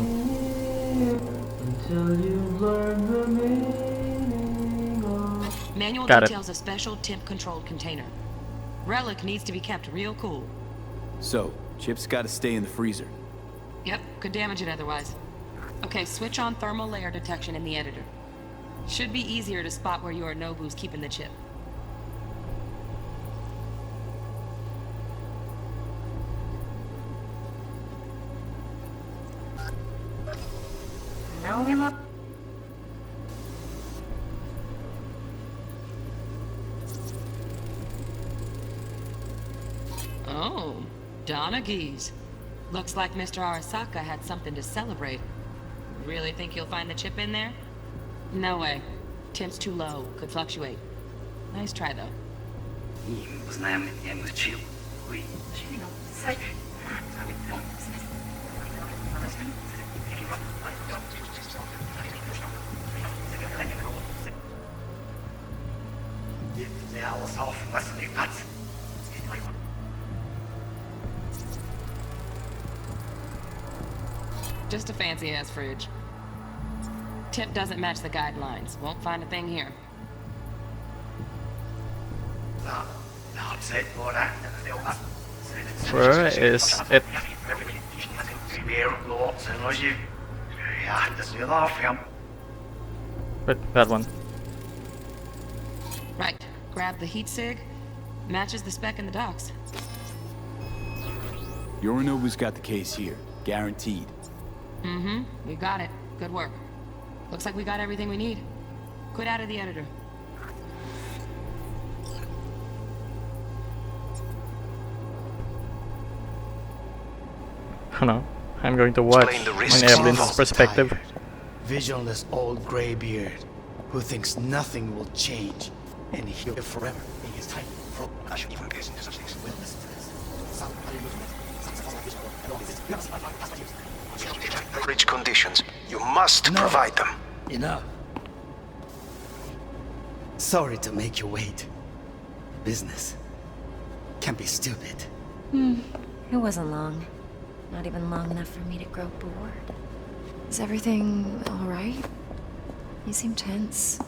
Manual Got it. details a special temp-controlled container. Relic needs to be kept real cool. So, chips gotta stay in the freezer. Yep, could damage it otherwise. Okay, switch on thermal layer detection in the editor. Should be easier to spot where Yorinobu's keeping the chip. No, Oh, Donaghys. Looks like Mr. Arasaka had something to celebrate. Really think you'll find the chip in there? No way. Temp's too low. Could fluctuate. Nice try, though. Just a fancy-ass fridge. Tip doesn't match the guidelines. Won't find a thing here. Where is it? But that one. Right. Grab the heat sig. Matches the spec in the docks. Yorinobu's got the case here. Guaranteed. Mm-hmm. We got it. Good work. Looks like we got everything we need. Quit out of the editor. Oh no. I'm going to watch on Evelyn's perspective. Tired, visionless old graybeard who thinks nothing will change and he'll live forever in his time. Rich conditions. You must provide them. Enough. Sorry to make you wait. Business can be stupid. It wasn't long. Not even long enough for me to grow bored. Is everything all right? You seem tense.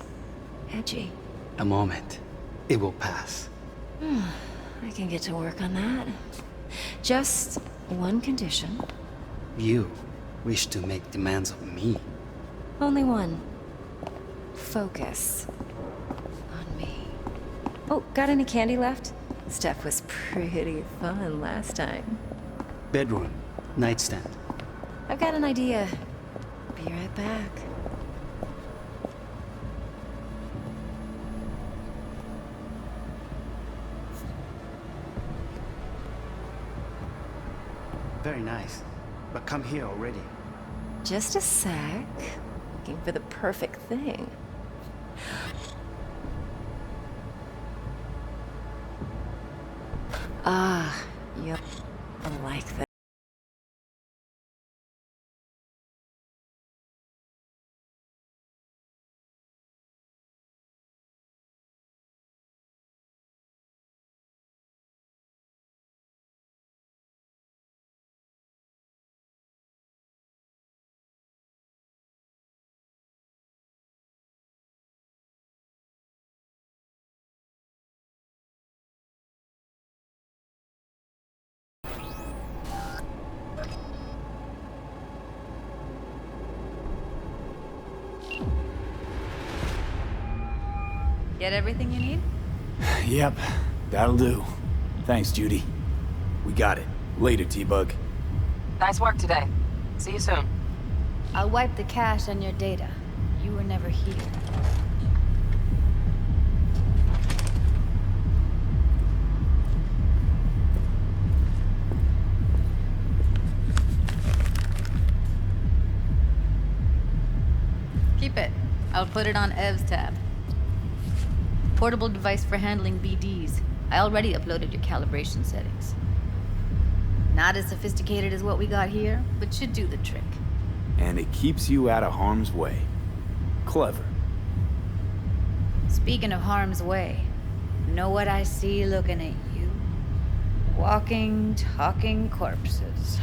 Edgy. A moment. It will pass. I can get to work on that. Just one condition. You wish to make demands of me. Only one. Focus on me. Oh, got any candy left? Stuff was pretty fun last time. Bedroom. Nightstand. I've got an idea. Be right back. Very nice. But come here already. Just a sec. Looking for the perfect thing. Ah, yep. I like that. Get everything you need? Yep, that'll do. Thanks, Judy. We got it. Later, T-Bug. Nice work today. See you soon. I'll wipe the cache on your data. You were never here. Keep it. I'll put it on Ev's tab. Portable device for handling BDs. I already uploaded your calibration settings. Not as sophisticated as what we got here, but should do the trick. And it keeps you out of harm's way. Clever. Speaking of harm's way, know what I see looking at you? Walking, talking corpses.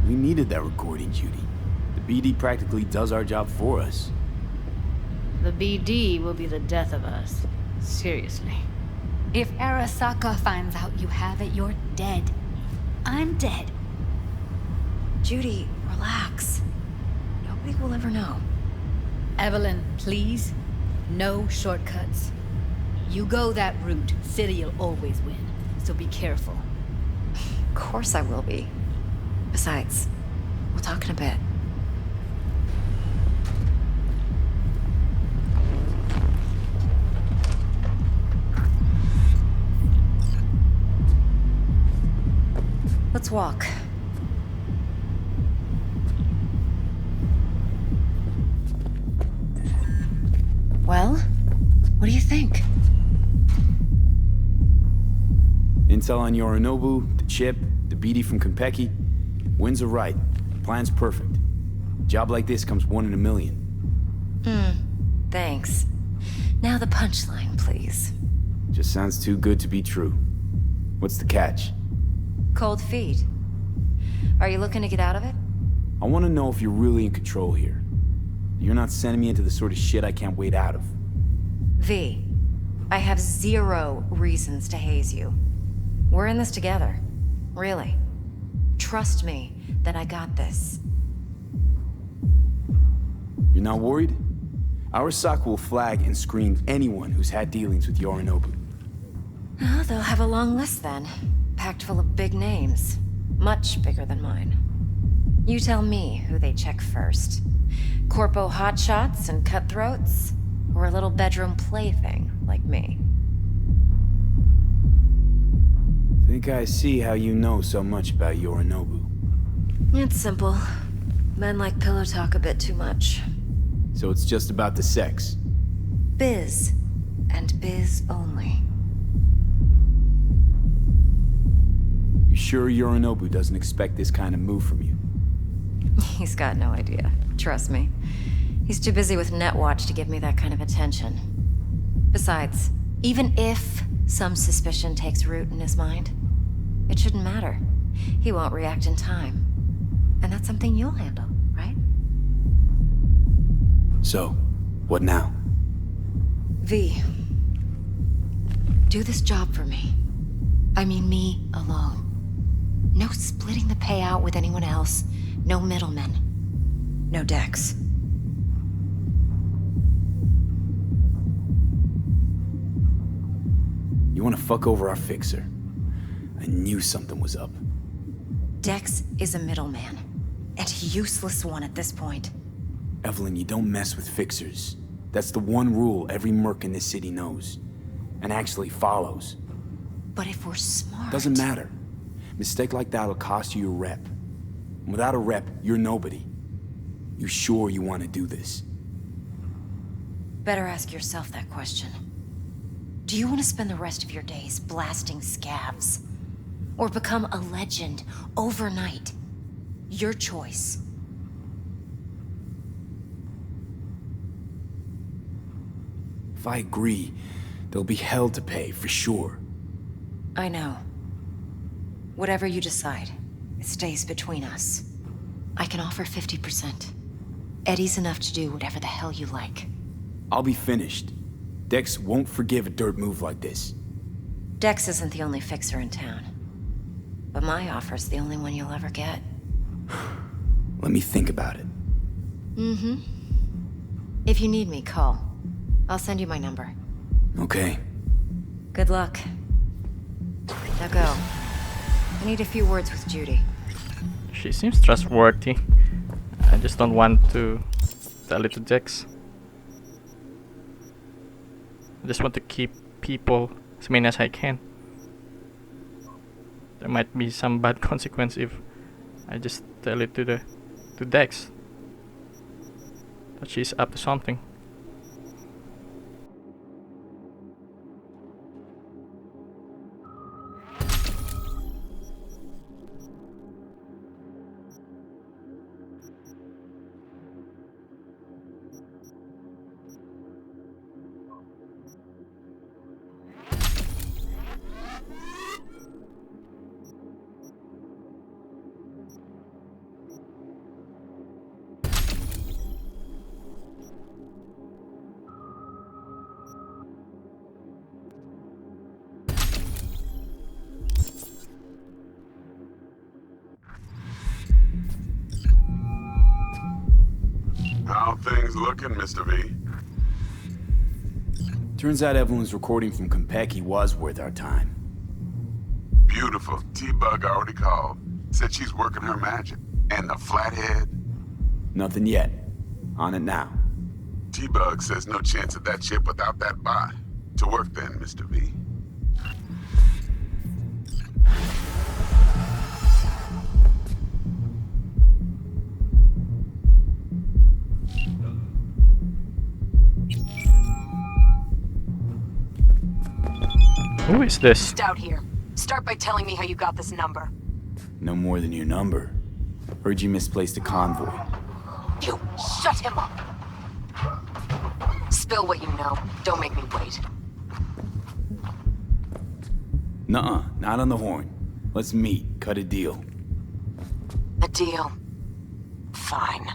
We needed that recording, Judy. The BD practically does our job for us. The BD will be the death of us. Seriously. If Arasaka finds out you have it, you're dead. I'm dead. Judy, relax. Nobody will ever know. Evelyn, please. No shortcuts. You go that route, City'll always win. So be careful. Of course I will be. Besides, we'll talk in a bit. Let's walk. Well, what do you think? Intel on Yorinobu, the chip, the BD from Konpeki. Winds are right. Plan's perfect. Job like this comes 1 in a million. Thanks. Now the punchline, please. Just sounds too good to be true. What's the catch? Cold feet. Are you looking to get out of it? I want to know if you're really in control here. You're not sending me into the sort of shit I can't wait out of. V, I have 0 reasons to haze you. We're in this together. Really. Trust me that I got this. You're not worried? Arasaka will flag and screen anyone who's had dealings with Yorinobu. Oh, they'll have a long list then. Packed full of big names. Much bigger than mine. You tell me who they check first. Corpo hotshots and cutthroats? Or a little bedroom plaything like me? Think I see how you know so much about Yorinobu. It's simple. Men like pillow talk a bit too much. So it's just about the sex? Biz. And biz only. You sure Yorinobu doesn't expect this kind of move from you? He's got no idea. Trust me. He's too busy with Netwatch to give me that kind of attention. Besides, even if some suspicion takes root in his mind, it shouldn't matter. He won't react in time. And that's something you'll handle, right? So, what now? V. Do this job for me. I mean me alone. No splitting the payout with anyone else. No middlemen. No Dex. You want to fuck over our fixer? I knew something was up. Dex is a middleman. And a useless one at this point. Evelyn, you don't mess with fixers. That's the one rule every merc in this city knows. And actually follows. But if we're smart... Doesn't matter. Mistake like that'll cost you your rep. And without a rep, you're nobody. You sure you want to do this? Better ask yourself that question. Do you want to spend the rest of your days blasting scavs? Or become a legend overnight? Your choice. If I agree, there'll be hell to pay, for sure. I know. Whatever you decide, it stays between us. I can offer 50%. Eddie's enough to do whatever the hell you like. I'll be finished. Dex won't forgive a dirt move like this. Dex isn't the only fixer in town. But my offer's the only one you'll ever get. Let me think about it. Mm-hmm. If you need me, call. I'll send you my number. Okay. Good luck. Now go. I need a few words with Judy. She seems trustworthy. I just don't want to tell it to Dex. I just want to keep people as many as I can. There might be some bad consequence if I just tell it to Dex that she's up to something. How things looking, Mr. V? Turns out Evelyn's recording from Konpeki was worth our time. Beautiful. T-Bug already called. Said she's working her magic. And the flathead? Nothing yet. On it now. T-Bug says no chance of that chip without that bot. To work then, Mr. V. Who is this? Stout here. Start by telling me how you got this number. No more than your number. Heard you misplaced a convoy. You shut him up. Spill what you know. Don't make me wait. Nuh-uh, not on the horn. Let's meet, cut a deal. A deal. Fine.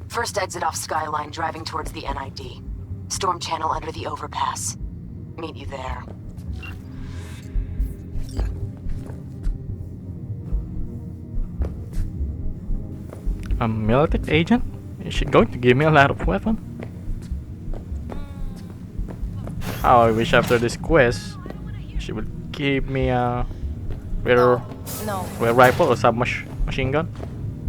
First exit off Skyline, driving towards the NID. Storm channel under the overpass. Meet you there. A military agent? Is she going to give me a lot of weapon? How I wish after this quest she would give me a better rifle or submachine gun.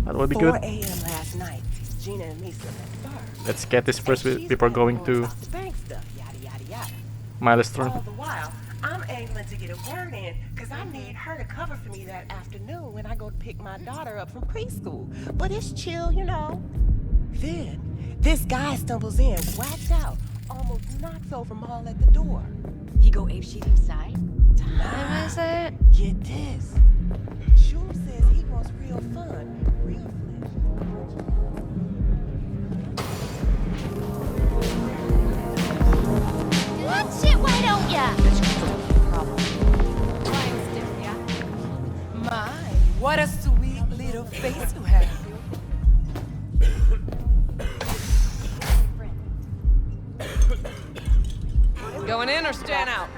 That would be 4 good. a.m. last night, Gina and me slept first. Let's get this first before going to Bank stuff, yada yada yada. milestone. All the while, I'm angling to get a word in because I need her to cover for me that afternoon when I go to pick my daughter up from preschool. But it's chill, you know. Then, this guy stumbles in, whacked out, almost knocks over Maul at the door. He go apeshit inside? Time is it? Get this. June says he wants real fun, real Do that shit, why don't ya? My, what a sweet little face you have. Going in or staying out?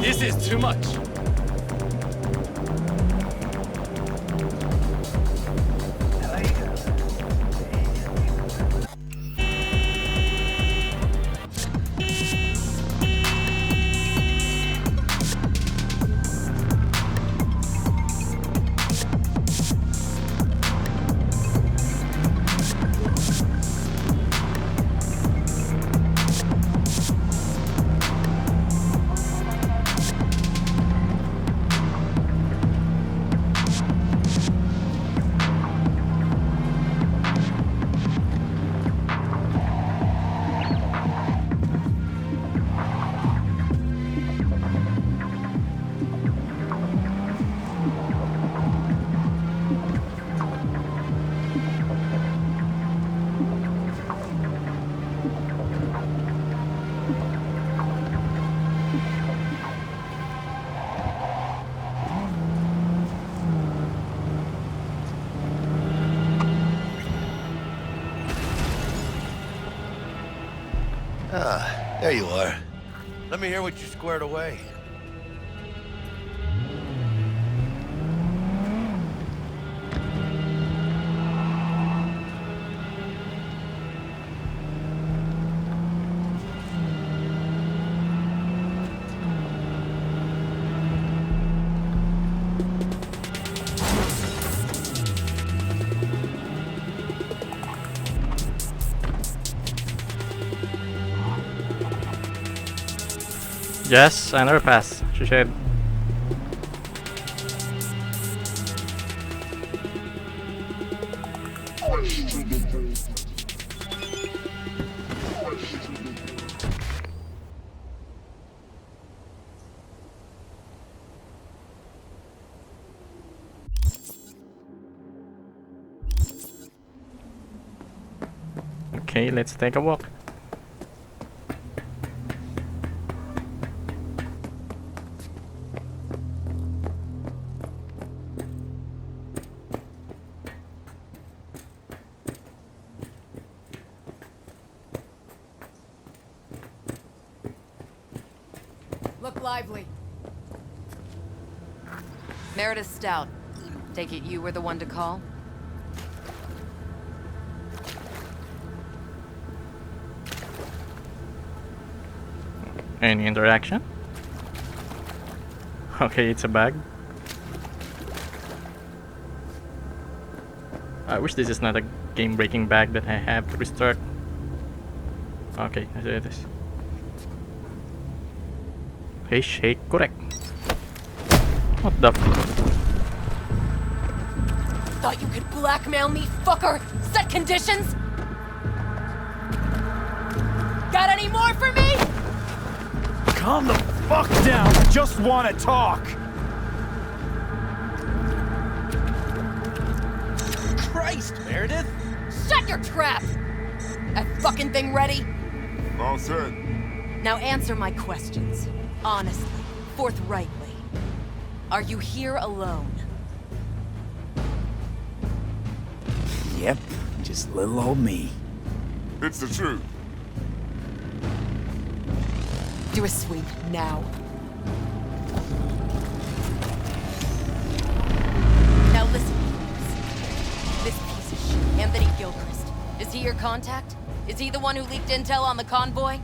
This is too much. Ah, there you are. Let me hear what you squared away. Yes, another pass, she said. Okay, let's take a walk. Look lively. Meredith Stout. Take it you were the one to call? Any interaction? Okay, it's a bag. I wish this is not a game-breaking bag that I have to restart. Okay, I see it is. Hey, shake, correct. What the f— Thought you could blackmail me, fucker? Set conditions? Got any more for me? Calm the fuck down. I just want to talk. Christ, Meredith! Shut your trap! That fucking thing ready? All set. Now answer my questions. Honestly, forthrightly. Are you here alone? Yep, just little old me. It's the truth. Do a sweep now. Now listen, please. This piece of shit, Anthony Gilchrist. Is he your contact? Is he the one who leaked intel on the convoy?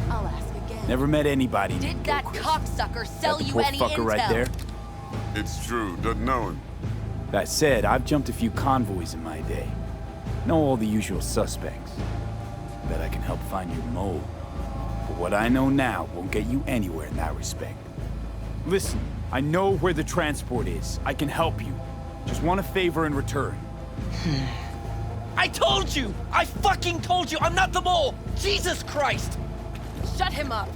I'll ask again. Never met anybody Did named that Gilchrist. cocksucker sell That you poor any fucker intel? right there. It's true. Doesn't know him. That said, I've jumped a few convoys in my day. Know all the usual suspects. Bet I can help find your mole. But what I know now won't get you anywhere in that respect. Listen, I know where the transport is. I can help you. Just want a favor in return. I told you! I fucking told you! I'm not the mole! Jesus Christ! Shut him up!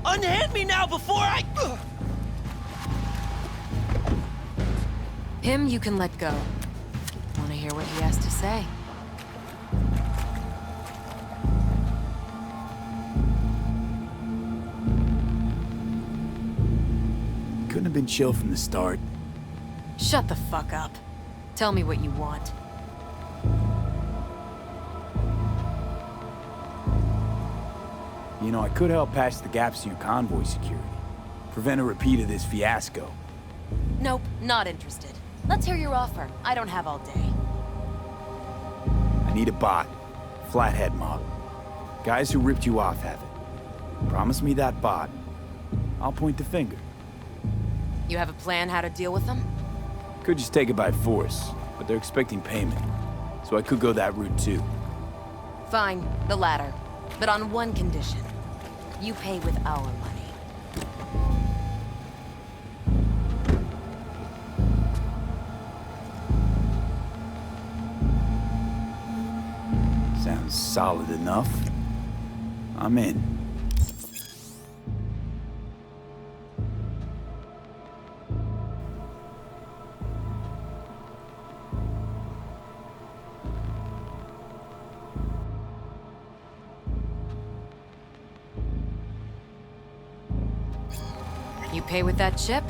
Unhand me now before I— Him you can let go. Wanna hear what he has to say? Couldn't have been chill from the start. Shut the fuck up. Tell me what you want. You know, I could help patch the gaps in your convoy security. Prevent a repeat of this fiasco. Nope, not interested. Let's hear your offer. I don't have all day. I need a bot. Flathead model. Guys who ripped you off have it. Promise me that bot. I'll point the finger. You have a plan how to deal with them? Could just take it by force, but they're expecting payment. So I could go that route too. Fine, the latter. But on one condition. You pay with our money. Sounds solid enough. I'm in. You pay with that chip,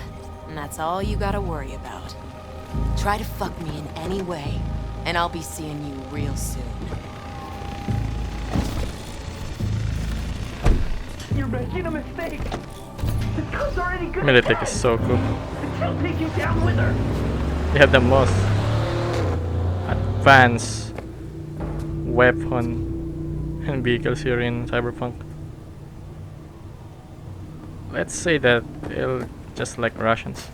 and that's all you gotta worry about. Try to fuck me in any way, and I'll be seeing you real soon. You're making a mistake. The cub's already good. Militech is so cool. She'll take you down with her. They have the most advanced weapon and vehicles here in Cyberpunk. Let's say that they're just like Russians.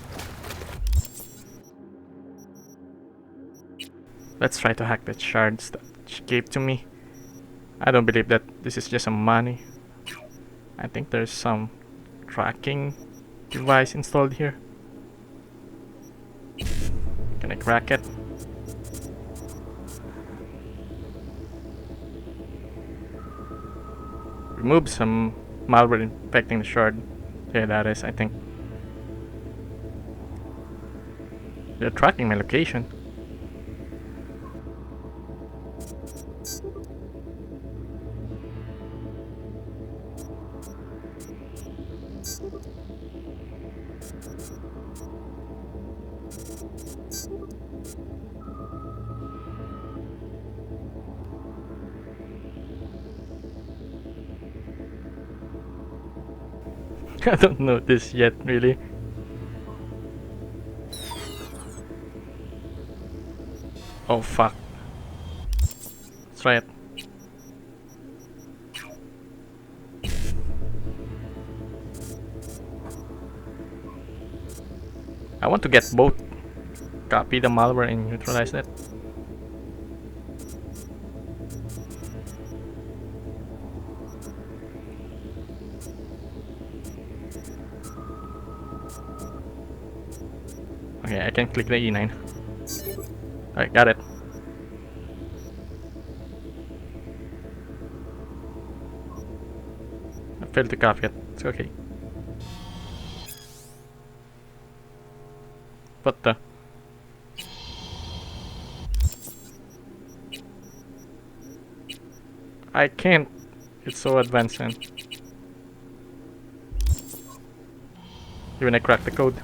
Let's try to hack the shards that she gave to me. I don't believe that this is just some money. I think there's some tracking device installed here. Can I crack it? Remove some malware infecting the shard. Yeah, that is, I think. They're tracking my location. I don't know this yet, really. Oh fuck. Let's try it. I want to get both. Copy the malware and neutralize it. Okay, I can click the E9. Alright, got it. I failed to copy it. It's okay. What the? I can't. It's so advanced, man. Even I cracked the code.